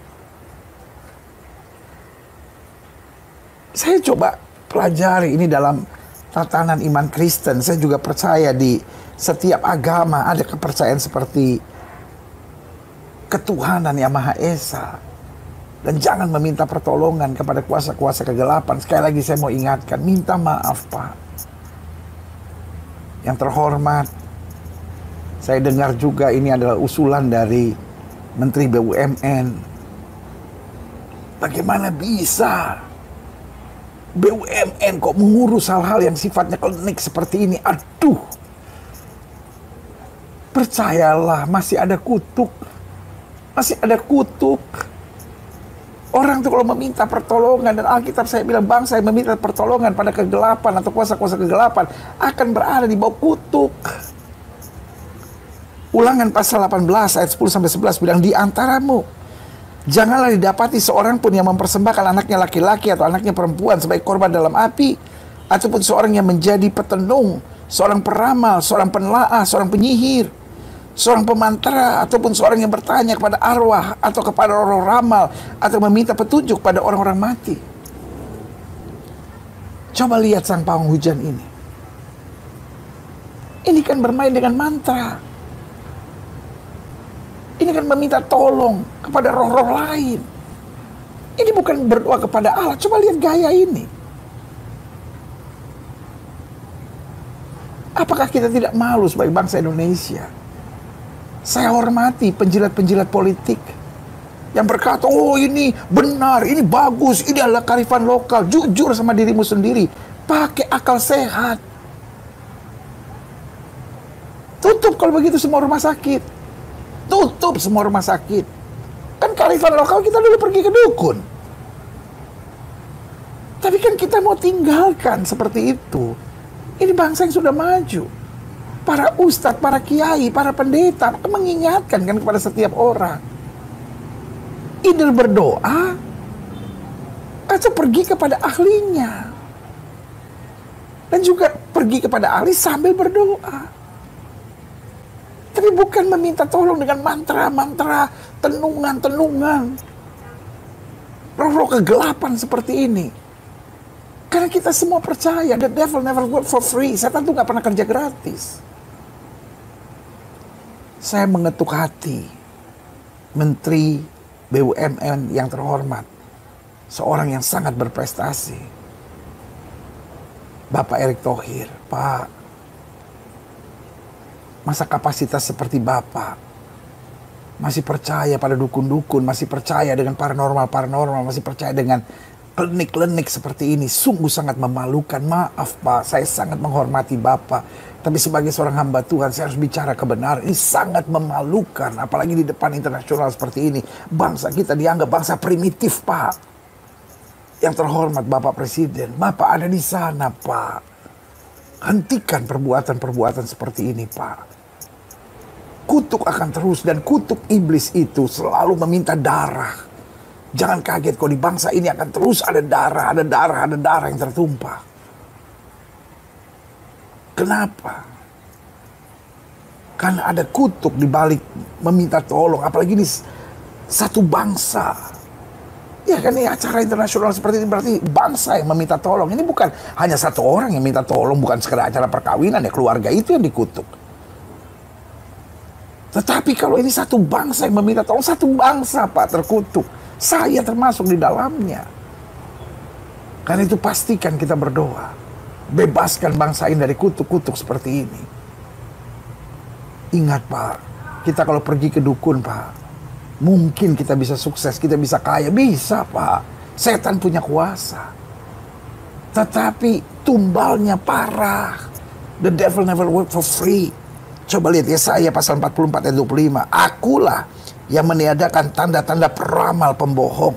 Saya coba pelajari ini dalam tatanan iman Kristen. Saya juga percaya di setiap agama ada kepercayaan seperti ketuhanan yang Maha Esa. Dan jangan meminta pertolongan kepada kuasa-kuasa kegelapan. Sekali lagi saya mau ingatkan, minta maaf Pak. Yang terhormat, saya dengar juga ini adalah usulan dari Menteri BUMN. Bagaimana bisa BUMN kok mengurus hal-hal yang sifatnya klinik seperti ini? Aduh. Percayalah, masih ada kutuk. Masih ada kutuk. Orang tuh kalau meminta pertolongan, dan Alkitab saya bilang bangsa yang meminta pertolongan pada kegelapan atau kuasa-kuasa kegelapan akan berada di bawah kutuk. Ulangan pasal 18 ayat 10-11 bilang, di antaramu janganlah didapati seorang pun yang mempersembahkan anaknya laki-laki atau anaknya perempuan sebagai korban dalam api, ataupun seorang yang menjadi petenung, seorang peramal, seorang penelaah, seorang penyihir, seorang pemantra, ataupun seorang yang bertanya kepada arwah atau kepada orang ramal, atau meminta petunjuk pada orang-orang mati. Coba lihat sang pawang hujan ini. Ini kan bermain dengan mantra. Ini kan meminta tolong kepada roh-roh lain. Ini bukan berdoa kepada Allah. Coba lihat gaya ini. Apakah kita tidak malu sebagai bangsa Indonesia? Saya hormati penjilat-penjilat politik yang berkata, oh ini benar, ini bagus, ini adalah kearifan lokal. Jujur sama dirimu sendiri. Pakai akal sehat. Tutup kalau begitu semua rumah sakit. Tutup semua rumah sakit. Kan kearifan lokal kita dulu pergi ke dukun. Tapi kan kita mau tinggalkan seperti itu. Ini bangsa yang sudah maju. Para ustadz, para kiai, para pendeta mengingatkan kan kepada setiap orang. Either berdoa atau pergi kepada ahlinya. Dan juga pergi kepada ahli sambil berdoa. Tapi bukan meminta tolong dengan mantra-mantra, tenungan-tenungan. Roh-roh kegelapan seperti ini. Karena kita semua percaya, the devil never work for free. Setan tuh gak pernah kerja gratis. Saya mengetuk hati Menteri BUMN yang terhormat, seorang yang sangat berprestasi, Bapak Erick Thohir. Pak, masa kapasitas seperti Bapak masih percaya pada dukun-dukun, masih percaya dengan paranormal, masih percaya dengan klinik-klinik seperti ini, sungguh sangat memalukan. Maaf Pak, saya sangat menghormati Bapak. Tapi sebagai seorang hamba Tuhan, saya harus bicara kebenaran. Ini sangat memalukan, apalagi di depan internasional seperti ini. Bangsa kita dianggap bangsa primitif, Pak. Yang terhormat Bapak Presiden, Bapak ada di sana, Pak. Hentikan perbuatan-perbuatan seperti ini, Pak. Kutuk akan terus, dan kutuk iblis itu selalu meminta darah. Jangan kaget kalau di bangsa ini akan terus ada darah yang tertumpah. Kenapa? Karena ada kutuk di balik meminta tolong, apalagi ini satu bangsa. Ya kan, ini acara internasional seperti ini berarti bangsa yang meminta tolong. Ini bukan hanya satu orang yang minta tolong, bukan sekedar acara perkawinan, ya keluarga itu yang dikutuk. Tetapi kalau ini satu bangsa yang meminta tolong, satu bangsa Pak terkutuk. Saya termasuk di dalamnya. Karena itu pastikan kita berdoa. Bebaskan bangsa ini dari kutuk-kutuk seperti ini. Ingat Pak, kita kalau pergi ke dukun Pak, mungkin kita bisa sukses, kita bisa kaya. Bisa Pak, setan punya kuasa. Tetapi tumbalnya parah. The devil never work for free. Coba lihat Yesaya pasal 44 ayat 25. Akulah yang meniadakan tanda-tanda peramal pembohong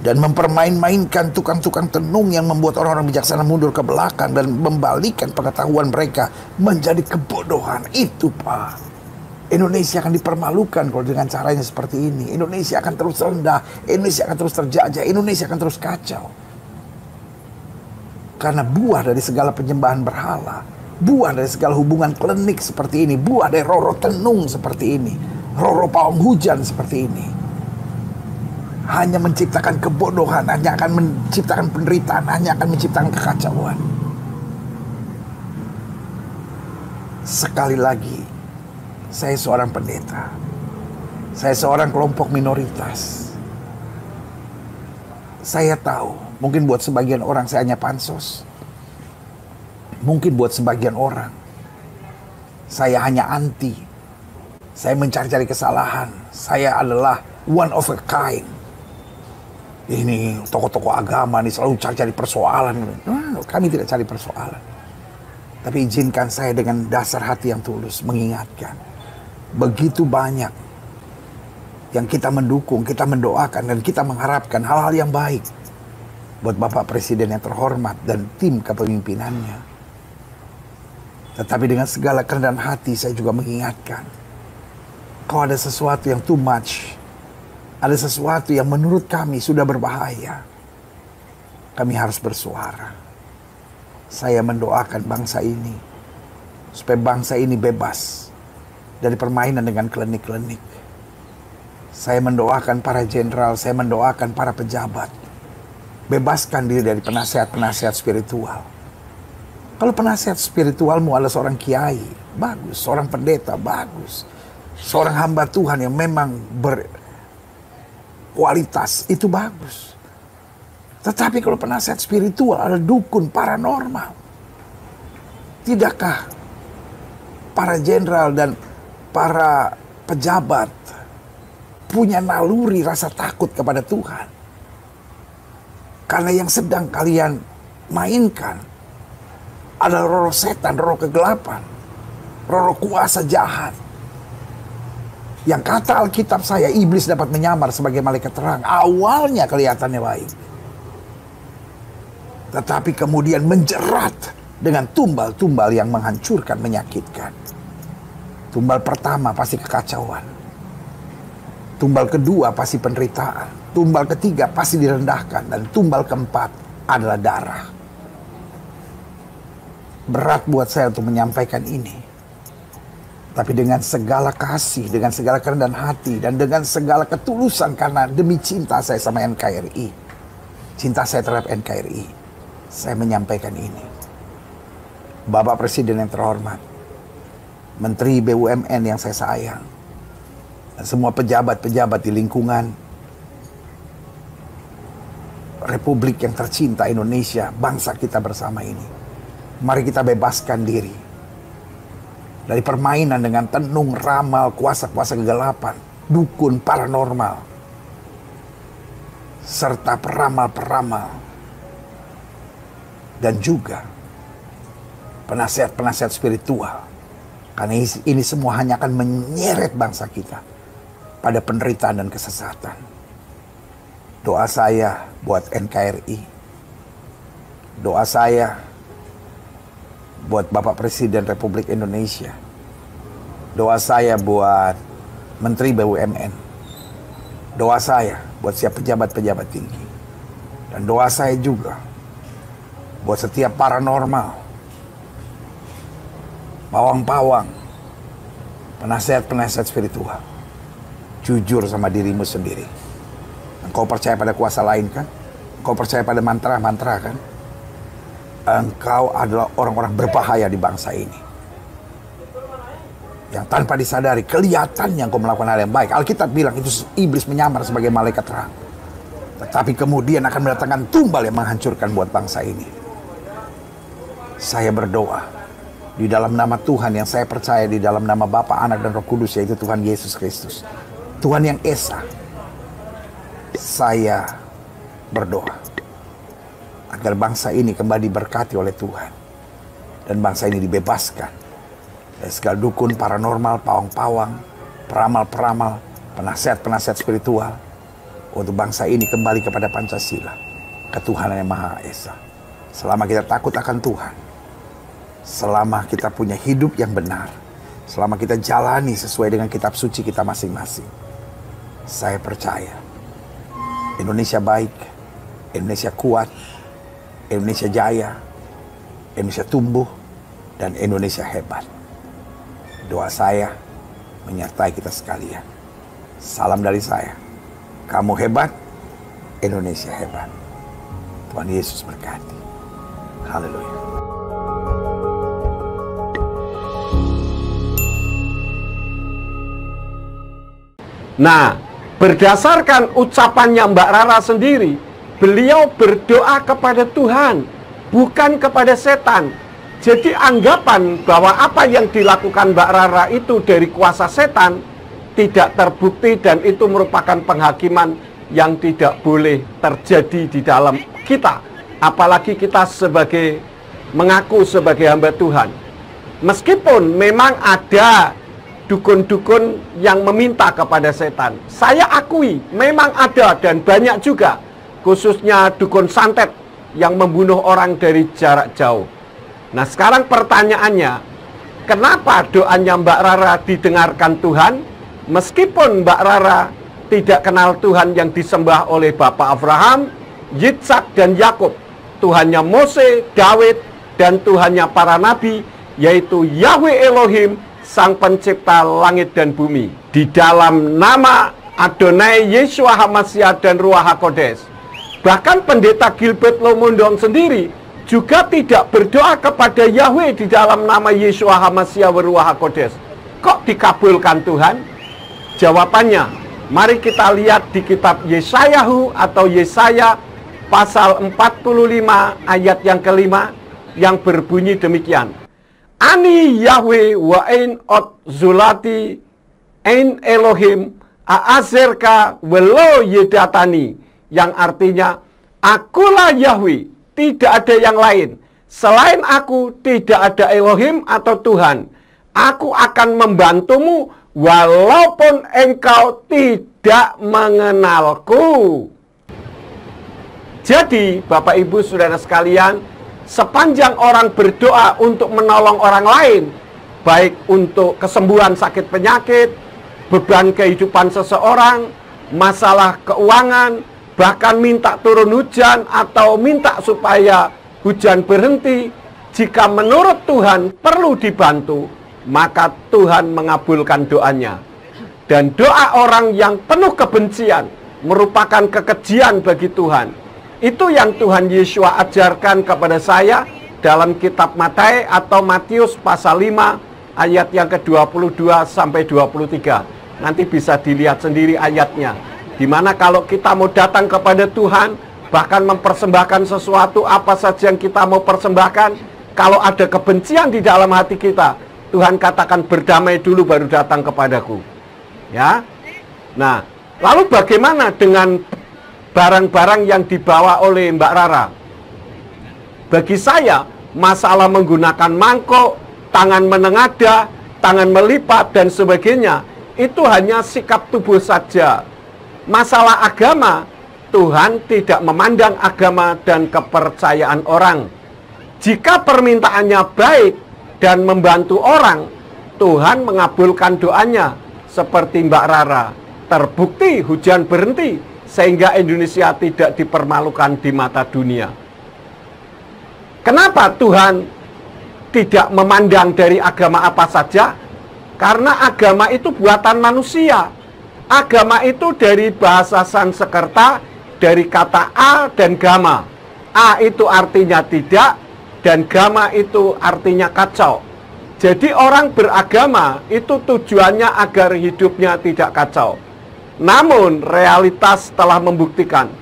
dan mempermain-mainkan tukang-tukang tenung yang membuat orang-orang bijaksana mundur ke belakang dan membalikan pengetahuan mereka menjadi kebodohan. Itu Pak, Indonesia akan dipermalukan kalau dengan caranya seperti ini. Indonesia akan terus rendah, Indonesia akan terus terjajah, Indonesia akan terus kacau. Karena buah dari segala penyembahan berhala, buah dari segala hubungan klinik seperti ini, buah dari roh-roh tenung seperti ini, roh-roh pawang hujan seperti ini, hanya menciptakan kebodohan, hanya akan menciptakan penderitaan, hanya akan menciptakan kekacauan. Sekali lagi, saya seorang pendeta. Saya seorang kelompok minoritas. Saya tahu, mungkin buat sebagian orang saya hanya pansos. Mungkin buat sebagian orang, saya hanya anti. Saya mencari-cari kesalahan. Saya adalah one of a kind. Ini tokoh-tokoh agama nih selalu cari-cari persoalan. Kami tidak cari persoalan. Tapi izinkan saya dengan dasar hati yang tulus mengingatkan. Begitu banyak yang kita mendukung, kita mendoakan, dan kita mengharapkan hal-hal yang baik buat Bapak Presiden yang terhormat dan tim kepemimpinannya. Tetapi dengan segala kerendahan hati saya juga mengingatkan, kalau ada sesuatu yang too much, ada sesuatu yang menurut kami sudah berbahaya, kami harus bersuara. Saya mendoakan bangsa ini, supaya bangsa ini bebas dari permainan dengan klinik-klinik. Saya mendoakan para jenderal, saya mendoakan para pejabat, bebaskan diri dari penasihat-penasihat spiritual. Kalau penasihat spiritualmu adalah seorang kiai, bagus. Seorang pendeta, bagus. Seorang hamba Tuhan yang memang berkualitas, itu bagus. Tetapi kalau penasihat spiritual adalah dukun paranormal, tidakkah para jenderal dan para pejabat punya naluri rasa takut kepada Tuhan? Karena yang sedang kalian mainkan adalah roh setan, roh kegelapan, roh kuasa jahat. Yang kata Alkitab saya, iblis dapat menyamar sebagai malaikat terang. Awalnya kelihatannya baik, tetapi kemudian menjerat dengan tumbal-tumbal yang menghancurkan, menyakitkan. Tumbal pertama pasti kekacauan. Tumbal kedua pasti penderitaan. Tumbal ketiga pasti direndahkan. Dan tumbal keempat adalah darah. Berat buat saya untuk menyampaikan ini. Tapi dengan segala kasih, dengan segala kerendahan hati, dan dengan segala ketulusan karena demi cinta saya sama NKRI. Cinta saya terhadap NKRI. Saya menyampaikan ini. Bapak Presiden yang terhormat, Menteri BUMN yang saya sayang, dan semua pejabat-pejabat di lingkungan Republik yang tercinta Indonesia, bangsa kita bersama ini. Mari kita bebaskan diri dari permainan dengan tenung, ramal, kuasa-kuasa kegelapan, dukun paranormal, serta peramal-peramal, dan juga penasihat-penasihat spiritual. Karena ini semua hanya akan menyeret bangsa kita pada penderitaan dan kesesatan. Doa saya buat NKRI, doa saya buat Bapak Presiden Republik Indonesia, doa saya buat Menteri BUMN, doa saya buat setiap pejabat-pejabat tinggi, dan doa saya juga buat setiap paranormal, pawang-pawang, penasihat-penasihat spiritual. Jujur sama dirimu sendiri. Engkau percaya pada kuasa lain kan? Engkau percaya pada mantra-mantra kan? Engkau adalah orang-orang berbahaya di bangsa ini, yang tanpa disadari kelihatannya engkau melakukan hal yang baik. Alkitab bilang itu iblis menyamar sebagai malaikat terang, tetapi kemudian akan mendatangkan tumbal yang menghancurkan buat bangsa ini. Saya berdoa di dalam nama Tuhan yang saya percaya, di dalam nama Bapa, Anak, dan Roh Kudus, yaitu Tuhan Yesus Kristus, Tuhan yang Esa. Saya berdoa agar bangsa ini kembali diberkati oleh Tuhan, dan bangsa ini dibebaskan dari segala dukun, paranormal, pawang-pawang, peramal-peramal, penasihat-penasihat spiritual, untuk bangsa ini kembali kepada Pancasila, ketuhanan yang Maha Esa. Selama kita takut akan Tuhan, selama kita punya hidup yang benar, selama kita jalani sesuai dengan kitab suci kita masing-masing, saya percaya Indonesia baik, Indonesia kuat, Indonesia jaya, Indonesia tumbuh, dan Indonesia hebat. Doa saya menyertai kita sekalian. Salam dari saya. Kamu hebat, Indonesia hebat. Tuhan Yesus berkati. Haleluya. Nah, berdasarkan ucapannya Mbak Rara sendiri, beliau berdoa kepada Tuhan, bukan kepada setan. Jadi anggapan bahwa apa yang dilakukan Mbak Rara itu dari kuasa setan tidak terbukti, dan itu merupakan penghakiman yang tidak boleh terjadi di dalam kita. Apalagi kita mengaku sebagai hamba Tuhan. Meskipun memang ada dukun-dukun yang meminta kepada setan, saya akui memang ada, dan banyak juga, khususnya dukun santet yang membunuh orang dari jarak jauh. Nah, sekarang pertanyaannya, kenapa doanya Mbak Rara didengarkan Tuhan meskipun Mbak Rara tidak kenal Tuhan yang disembah oleh Bapak Abraham, Yitzhak, dan Yakub? Tuhannya Mose, Daud, dan Tuhannya para nabi, yaitu Yahweh Elohim, Sang Pencipta langit dan bumi. Di dalam nama Adonai Yeshua HaMashiach dan Ruach HaKodesh. Bahkan Pendeta Gilbert Lomondong sendiri juga tidak berdoa kepada Yahweh di dalam nama Yeshua HaMashiach dan Ruach HaKodesh. Kok dikabulkan Tuhan? Jawabannya, mari kita lihat di kitab Yesayahu atau Yesaya pasal 45 ayat yang kelima, yang berbunyi demikian. Ani Yahweh wa ein ot zulati ein Elohim aazerka welo yedatani, yang artinya akulah Yahweh, tidak ada yang lain. Selain aku tidak ada Elohim atau Tuhan. Aku akan membantumu walaupun engkau tidak mengenalku. Jadi Bapak Ibu Saudara sekalian, sepanjang orang berdoa untuk menolong orang lain, baik untuk kesembuhan sakit penyakit, beban kehidupan seseorang, masalah keuangan, bahkan minta turun hujan atau minta supaya hujan berhenti, jika menurut Tuhan perlu dibantu, maka Tuhan mengabulkan doanya. Dan doa orang yang penuh kebencian merupakan kekejian bagi Tuhan. Itu yang Tuhan Yesus ajarkan kepada saya dalam kitab Matius atau Matius pasal 5 ayat yang ke-22 sampai 23. Nanti bisa dilihat sendiri ayatnya. Dimana kalau kita mau datang kepada Tuhan, bahkan mempersembahkan sesuatu apa saja yang kita mau persembahkan, kalau ada kebencian di dalam hati kita, Tuhan katakan berdamai dulu baru datang kepadaku. Ya. Nah, lalu bagaimana dengan barang-barang yang dibawa oleh Mbak Rara? Bagi saya, masalah menggunakan mangkok, tangan menengadah, tangan melipat, dan sebagainya, itu hanya sikap tubuh saja. Masalah agama, Tuhan tidak memandang agama dan kepercayaan orang. Jika permintaannya baik dan membantu orang, Tuhan mengabulkan doanya. Seperti Mbak Rara, terbukti hujan berhenti, sehingga Indonesia tidak dipermalukan di mata dunia. Kenapa Tuhan tidak memandang dari agama apa saja? Karena agama itu buatan manusia. Agama itu dari bahasa Sanskerta, dari kata a dan gama. A itu artinya tidak, dan gama itu artinya kacau. Jadi orang beragama itu tujuannya agar hidupnya tidak kacau. Namun realitas telah membuktikan,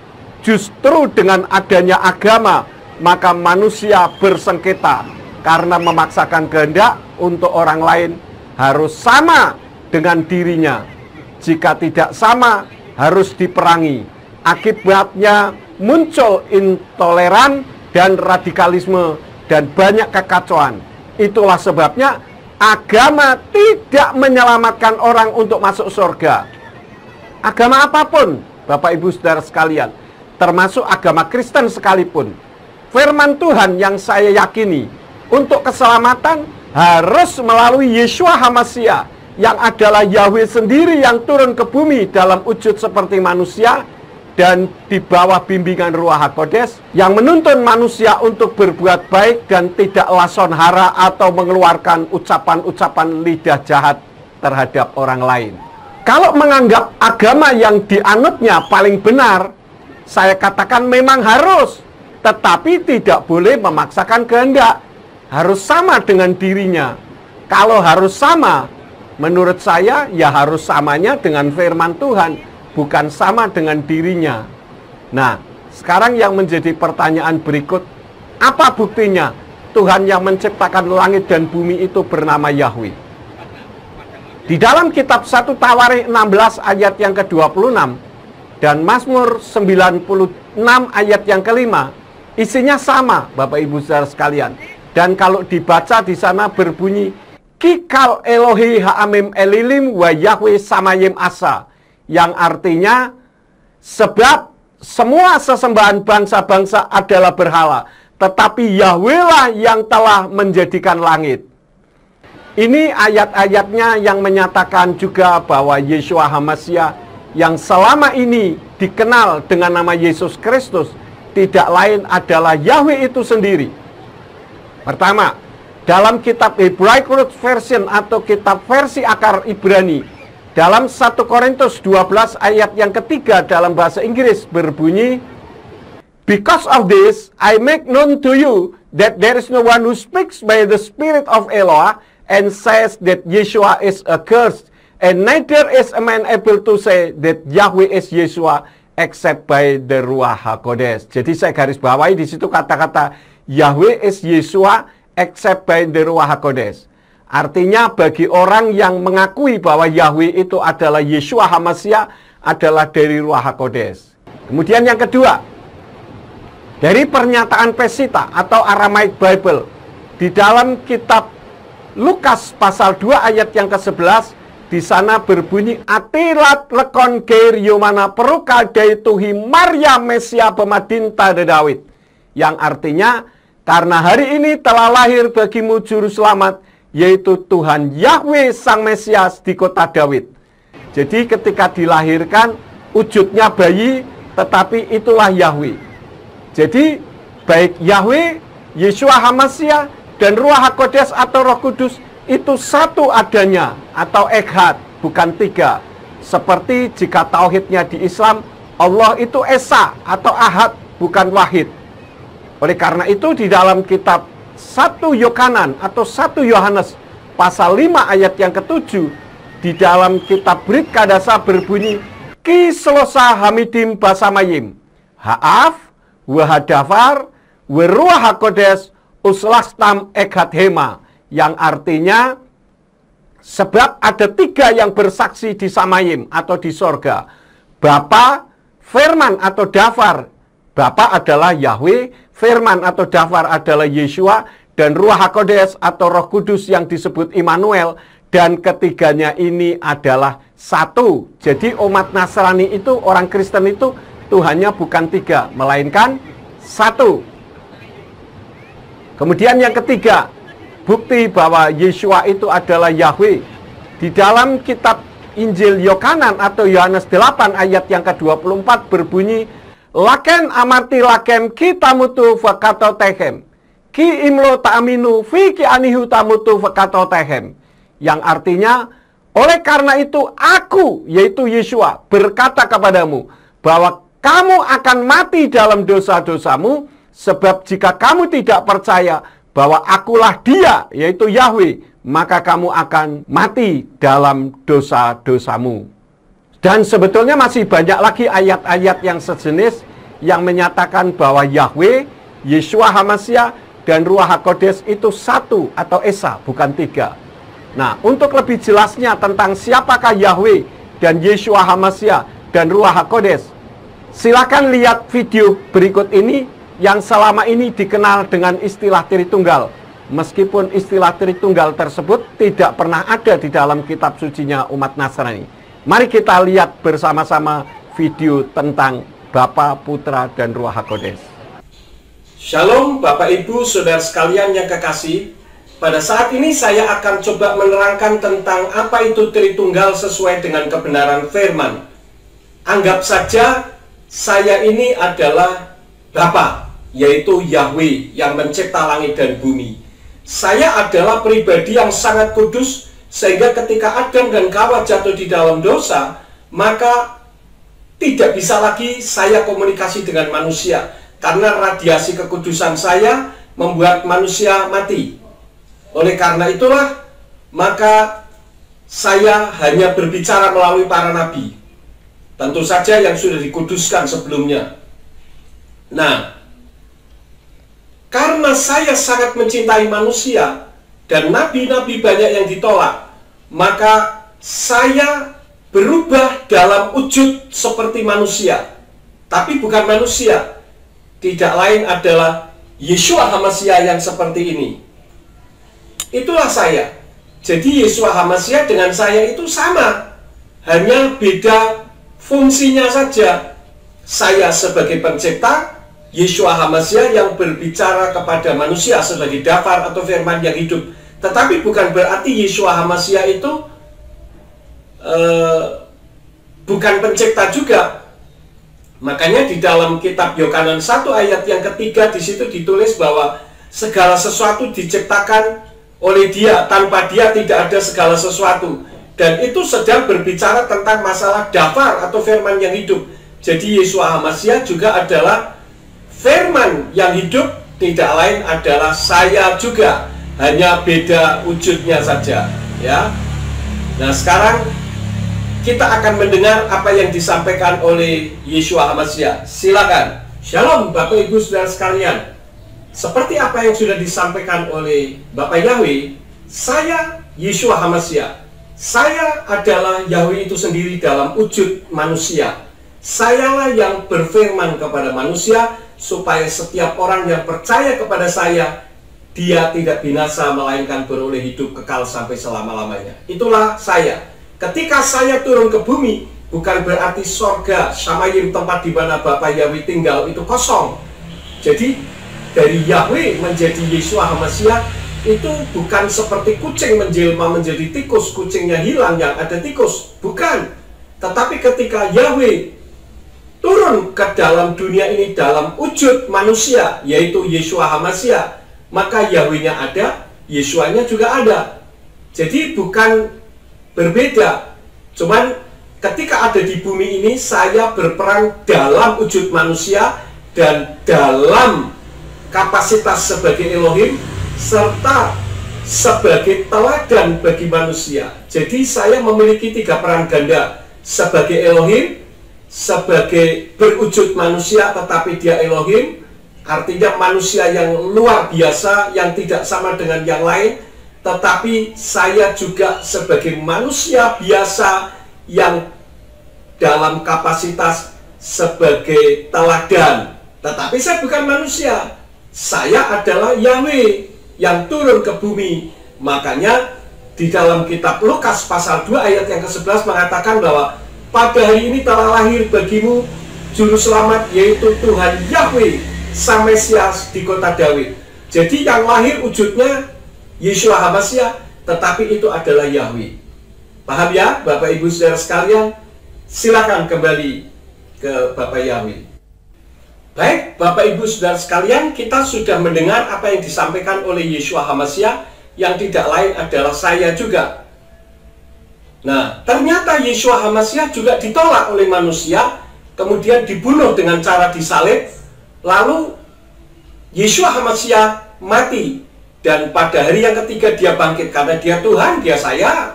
justru dengan adanya agama, maka manusia bersengketa karena memaksakan kehendak untuk orang lain harus sama dengan dirinya. Jika tidak sama, harus diperangi. Akibatnya muncul intoleran dan radikalisme dan banyak kekacauan. Itulah sebabnya agama tidak menyelamatkan orang untuk masuk surga. Agama apapun, Bapak Ibu Saudara sekalian, termasuk agama Kristen sekalipun, firman Tuhan yang saya yakini untuk keselamatan harus melalui Yeshua HaMashiach, yang adalah Yahweh sendiri yang turun ke bumi dalam wujud seperti manusia dan di bawah bimbingan Ruach HaKodesh, yang menuntun manusia untuk berbuat baik dan tidak lason hara atau mengeluarkan ucapan-ucapan lidah jahat terhadap orang lain. Kalau menganggap agama yang dianutnya paling benar, saya katakan memang harus, tetapi tidak boleh memaksakan kehendak. Harus sama dengan dirinya. Kalau harus sama, menurut saya ya harus samanya dengan firman Tuhan, bukan sama dengan dirinya. Nah, sekarang yang menjadi pertanyaan berikut, apa buktinya Tuhan yang menciptakan langit dan bumi itu bernama Yahweh? Di dalam kitab 1 Tawarikh 16 ayat yang ke-26 dan Mazmur 96 ayat yang ke-5, isinya sama, Bapak Ibu Saudara sekalian. Dan kalau dibaca di sana berbunyi, Kikal Elohi Ha'amim Elilim wa Yahweh Samayim Asa, yang artinya sebab semua sesembahan bangsa-bangsa adalah berhala, tetapi Yahweh lah yang telah menjadikan langit. Ini ayat-ayatnya yang menyatakan juga bahwa Yeshua HaMashiach yang selama ini dikenal dengan nama Yesus Kristus tidak lain adalah Yahweh itu sendiri. Pertama, dalam kitab Hebraic Root Version atau kitab versi akar Ibrani, dalam 1 Korintus 12 ayat yang ketiga dalam bahasa Inggris berbunyi, Because of this, I make known to you that there is no one who speaks by the Spirit of Eloah and says that Yeshua is accursed, and neither is a man able to say that Yahweh is Yeshua except by the Ruach HaKodesh. Jadi saya garis bawahi di situ kata-kata Yahweh is Yeshua except by the Ruach HaKodesh. Artinya bagi orang yang mengakui bahwa Yahweh itu adalah Yeshua HaMashiach adalah dari Ruach HaKodesh. Kemudian yang kedua, dari pernyataan Pesita atau Aramaic Bible, di dalam kitab Lukas pasal 2 ayat yang ke-11, di sana berbunyi, Atilat lekon geir yomana perukal daituhi Maria Mesia pemadinta de Daud. Yang artinya, karena hari ini telah lahir bagimu juru selamat, yaitu Tuhan Yahweh Sang Mesias di kota Daud. Jadi ketika dilahirkan, wujudnya bayi, tetapi itulah Yahweh. Jadi, baik Yahweh, Yeshua HaMashiach, dan Ruach HaKodesh atau Roh Kudus, itu satu adanya, atau Echad, bukan tiga. Seperti jika tauhidnya di Islam, Allah itu Esa, atau Ahad, bukan Wahid. Oleh karena itu di dalam kitab 1 Yohanan atau 1 Yohanes pasal 5 ayat yang ke-7, di dalam kitab Brit Kadasa berbunyi, Ki selosa hamidim basamayim, ha'af, wahadafar, weruah hakodes, uslastam ekhat hema, yang artinya sebab ada tiga yang bersaksi di Samayim atau di sorga, Bapa, Firman atau Dafar. Bapa adalah Yahweh, Firman atau Dafar adalah Yeshua, dan Ruach HaKodesh atau Roh Kudus yang disebut Immanuel, dan ketiganya ini adalah satu. Jadi umat Nasrani itu, orang Kristen itu, Tuhannya bukan tiga, melainkan satu. Kemudian yang ketiga, bukti bahwa Yeshua itu adalah Yahweh. Di dalam kitab Injil Yohanan atau Yohanes 8 ayat yang ke-24 berbunyi, Laken amarti lakem ki tamutu fakato tehem, ki imlo ta'aminu fi ki anihu tamutu fakato tehem. Yang artinya, oleh karena itu aku, yaitu Yeshua, berkata kepadamu, bahwa kamu akan mati dalam dosa-dosamu, sebab jika kamu tidak percaya bahwa akulah dia, yaitu Yahweh, maka kamu akan mati dalam dosa-dosamu. Dan sebetulnya masih banyak lagi ayat-ayat yang sejenis yang menyatakan bahwa Yahweh, Yeshua HaMashiach, dan Ruach HaKodesh itu satu atau Esa, bukan tiga. Nah, untuk lebih jelasnya tentang siapakah Yahweh dan Yeshua HaMashiach dan Ruach HaKodesh, silakan lihat video berikut ini yang selama ini dikenal dengan istilah Tritunggal. Meskipun istilah Tritunggal tersebut tidak pernah ada di dalam kitab sucinya umat Nasrani. Mari kita lihat bersama-sama video tentang Bapa, Putra, dan Ruach HaKodesh. Shalom Bapak Ibu Saudara sekalian yang kekasih. Pada saat ini saya akan coba menerangkan tentang apa itu Tritunggal sesuai dengan kebenaran firman. Anggap saja saya ini adalah Bapa, yaitu Yahweh yang mencipta langit dan bumi. Saya adalah pribadi yang sangat kudus, sehingga ketika Adam dan Hawa jatuh di dalam dosa, maka tidak bisa lagi saya komunikasi dengan manusia, karena radiasi kekudusan saya membuat manusia mati. Oleh karena itulah, maka saya hanya berbicara melalui para nabi, tentu saja yang sudah dikuduskan sebelumnya. Nah, karena saya sangat mencintai manusia dan nabi-nabi banyak yang ditolak, maka saya berubah dalam wujud seperti manusia, tapi bukan manusia. Tidak lain adalah Yeshua HaMashiach yang seperti ini. Itulah saya. Jadi Yeshua HaMashiach dengan saya itu sama, hanya beda fungsinya saja. Saya sebagai pencipta, Yeshua HaMashiach yang berbicara kepada manusia sebagai dafar atau firman yang hidup. Tetapi bukan berarti Yeshua HaMashiach itu bukan pencipta juga. Makanya di dalam kitab Yohanes 1 ayat yang ketiga, di situ ditulis bahwa segala sesuatu diciptakan oleh Dia, tanpa Dia tidak ada segala sesuatu. Dan itu sedang berbicara tentang masalah dafar atau firman yang hidup. Jadi Yeshua HaMashiach juga adalah firman yang hidup, tidak lain adalah saya juga, hanya beda wujudnya saja, ya. Nah, sekarang kita akan mendengar apa yang disampaikan oleh Yeshua HaMashiach. Silakan. Shalom Bapak Ibu Saudara sekalian. Seperti apa yang sudah disampaikan oleh Bapak Yahweh, saya Yeshua HaMashiach. Saya adalah Yahweh itu sendiri dalam wujud manusia. Sayalah yang berfirman kepada manusia supaya setiap orang yang percaya kepada saya, dia tidak binasa melainkan beroleh hidup kekal sampai selama-lamanya. Itulah saya. Ketika saya turun ke bumi, bukan berarti sorga, Shamayim, tempat di mana Bapak Yahweh tinggal, itu kosong. Jadi, dari Yahweh menjadi Yeshua HaMashiach, itu bukan seperti kucing menjelma menjadi tikus, kucingnya hilang yang ada tikus. Bukan. Tetapi ketika Yahweh turun ke dalam dunia ini dalam wujud manusia, yaitu Yeshua HaMashiach, maka Yahwehnya ada, Yeshuanya juga ada. Jadi bukan berbeda, cuman ketika ada di bumi ini saya berperan dalam wujud manusia dan dalam kapasitas sebagai Elohim serta sebagai teladan bagi manusia. Jadi saya memiliki 3 peran ganda, sebagai Elohim, sebagai berwujud manusia tetapi dia Elohim, artinya manusia yang luar biasa yang tidak sama dengan yang lain. Tetapi saya juga sebagai manusia biasa yang dalam kapasitas sebagai teladan. Tetapi saya bukan manusia. Saya adalah Yahweh yang turun ke bumi. Makanya di dalam kitab Lukas pasal 2 ayat yang ke-11 mengatakan bahwa pada hari ini telah lahir bagimu Juru Selamat, yaitu Tuhan Yahweh, Sang Mesias di kota Daud. Jadi yang lahir wujudnya Yeshua HaMashiach, tetapi itu adalah Yahweh. Paham ya Bapak Ibu Saudara sekalian? Silakan kembali ke Bapak Yahweh. Baik Bapak Ibu Saudara sekalian, kita sudah mendengar apa yang disampaikan oleh Yeshua HaMashiach, yang tidak lain adalah saya juga. Nah, ternyata Yeshua HaMashiach juga ditolak oleh manusia, kemudian dibunuh dengan cara disalib, lalu Yeshua HaMashiach mati. Dan pada hari yang ketiga dia bangkit, karena dia Tuhan, dia saya.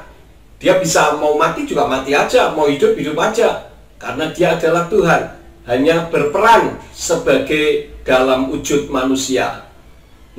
Dia bisa mau mati juga mati aja, mau hidup hidup aja, karena dia adalah Tuhan, hanya berperan sebagai dalam wujud manusia.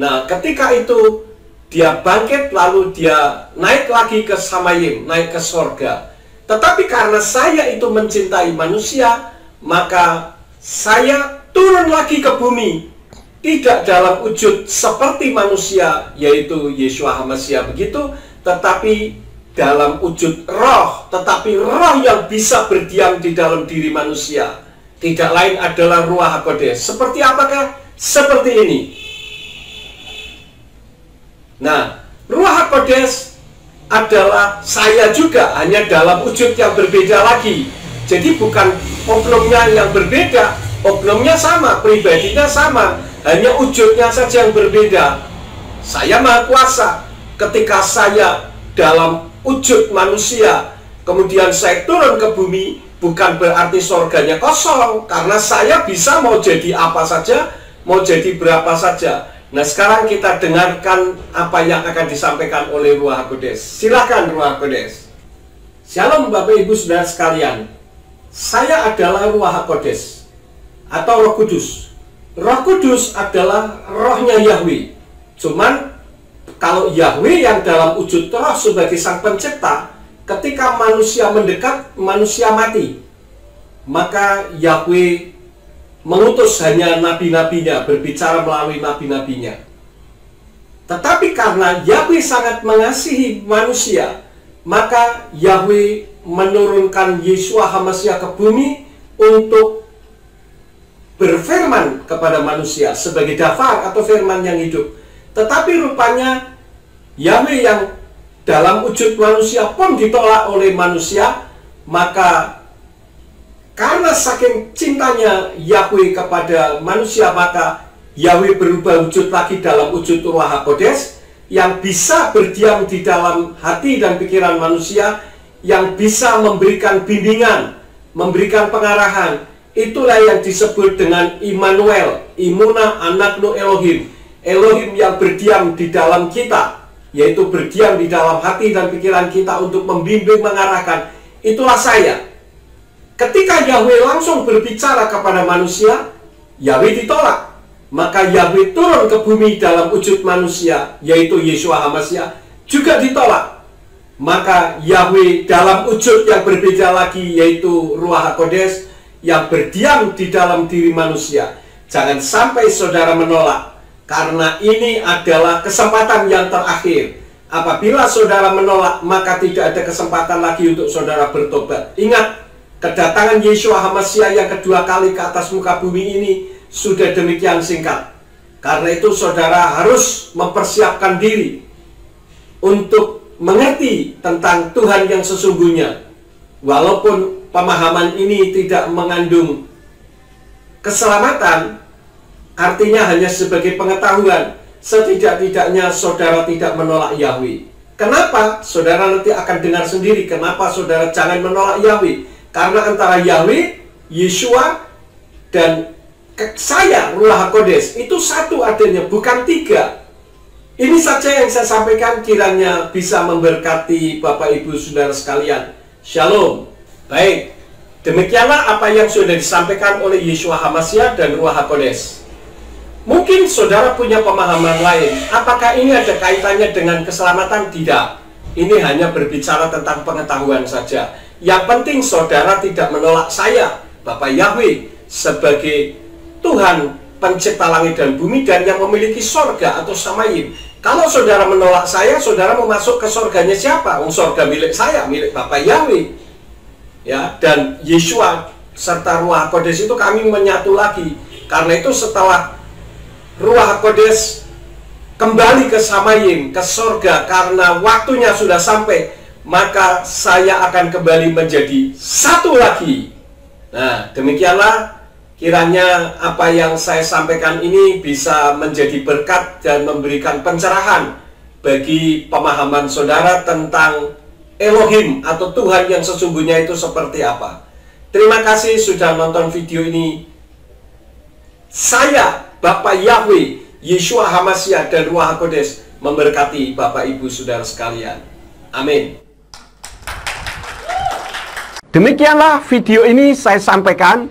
Nah, ketika itu dia bangkit, lalu dia naik lagi ke Shamayim, naik ke sorga. Tetapi karena saya itu mencintai manusia, maka saya turun lagi ke bumi, tidak dalam wujud seperti manusia, yaitu Yeshua HaMashiach begitu, tetapi dalam wujud roh, tetapi roh yang bisa berdiam di dalam diri manusia. Tidak lain adalah Ruach HaKodesh. Seperti apakah? Seperti ini. Nah, Ruach HaKodesh adalah saya juga, hanya dalam wujud yang berbeda lagi. Jadi bukan oknumnya yang berbeda, oknumnya sama, pribadinya sama, hanya wujudnya saja yang berbeda. Saya Maha Kuasa. Ketika saya dalam wujud manusia, kemudian saya turun ke bumi, bukan berarti surganya kosong, karena saya bisa mau jadi apa saja, mau jadi berapa saja. Nah, sekarang kita dengarkan apa yang akan disampaikan oleh Ruach HaKodes. Silakan Ruach HaKodes. Shalom Bapak Ibu Saudara sekalian. Saya adalah Ruach HaKodes atau Roh Kudus. Roh Kudus adalah rohnya Yahweh. Cuman kalau Yahweh yang dalam wujud roh sebagai sang pencipta, ketika manusia mendekat, manusia mati. Maka Yahweh mengutus hanya nabi-nabinya, berbicara melalui nabi-nabinya. Tetapi karena Yahweh sangat mengasihi manusia, maka Yahweh menurunkan Yeshua HaMashiach ke bumi untuk berfirman kepada manusia sebagai dafar atau firman yang hidup. Tetapi rupanya Yahweh yang dalam wujud manusia pun ditolak oleh manusia, maka karena saking cintanya Yahweh kepada manusia, maka Yahweh berubah wujud lagi dalam wujud Ruach HaKodes yang bisa berdiam di dalam hati dan pikiran manusia, yang bisa memberikan bimbingan, memberikan pengarahan. Itulah yang disebut dengan Immanuel, Imuna Anaknu Elohim, Elohim yang berdiam di dalam kita, yaitu berdiam di dalam hati dan pikiran kita untuk membimbing, mengarahkan. Itulah saya. Ketika Yahweh langsung berbicara kepada manusia, Yahweh ditolak. Maka Yahweh turun ke bumi dalam wujud manusia, yaitu Yeshua HaMashiach, juga ditolak. Maka Yahweh dalam wujud yang berbeda lagi, yaitu Ruach HaKodes, yang berdiam di dalam diri manusia. Jangan sampai saudara menolak, karena ini adalah kesempatan yang terakhir. Apabila saudara menolak, maka tidak ada kesempatan lagi untuk saudara bertobat. Ingat, kedatangan Yeshua HaMashiach yang kedua kali ke atas muka bumi ini sudah demikian singkat. Karena itu saudara harus mempersiapkan diri untuk mengerti tentang Tuhan yang sesungguhnya. Walaupun pemahaman ini tidak mengandung keselamatan, artinya hanya sebagai pengetahuan, setidak-tidaknya saudara tidak menolak Yahweh. Kenapa? Saudara nanti akan dengar sendiri kenapa saudara jangan menolak Yahweh. Karena antara Yahweh, Yeshua, dan saya, Ruach HaKodes, itu satu adanya, bukan tiga. Ini saja yang saya sampaikan, kiranya bisa memberkati Bapak Ibu Saudara sekalian. Shalom. Baik, demikianlah apa yang sudah disampaikan oleh Yeshua HaMashiach dan Ruach HaKodes. Mungkin saudara punya pemahaman lain. Apakah ini ada kaitannya dengan keselamatan? Tidak. Ini hanya berbicara tentang pengetahuan saja. Yang penting saudara tidak menolak saya, Bapak Yahweh, sebagai Tuhan pencipta langit dan bumi dan yang memiliki sorga atau samayim. Kalau saudara menolak saya, saudara mau masuk ke sorganya siapa? Sorga milik saya, milik Bapak Yahweh. Ya, dan Yeshua serta Ruach HaKodes itu kami menyatu lagi. Karena itu setelah Ruach HaKodes kembali ke samayim, ke sorga, karena waktunya sudah sampai, maka saya akan kembali menjadi satu lagi. Nah, demikianlah kiranya apa yang saya sampaikan ini bisa menjadi berkat dan memberikan pencerahan bagi pemahaman saudara tentang Elohim atau Tuhan yang sesungguhnya itu seperti apa. Terima kasih sudah nonton video ini. Saya, Bapak Yahweh, Yeshua HaMashiach dan Ruach HaKodes memberkati Bapak Ibu Saudara sekalian. Amin. Demikianlah video ini saya sampaikan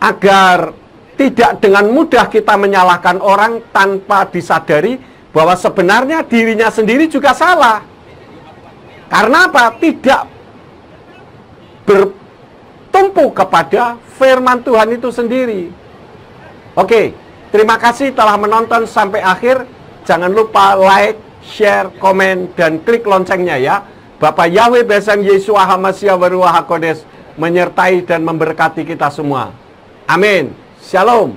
agar tidak dengan mudah kita menyalahkan orang tanpa disadari bahwa sebenarnya dirinya sendiri juga salah. Karena apa? Tidak bertumpu kepada firman Tuhan itu sendiri. Oke, terima kasih telah menonton sampai akhir. Jangan lupa like, share, komen, dan klik loncengnya ya. Bapak Yahweh Besem Yeshua HaMashiach Ruach HaKodes menyertai dan memberkati kita semua. Amin. Shalom.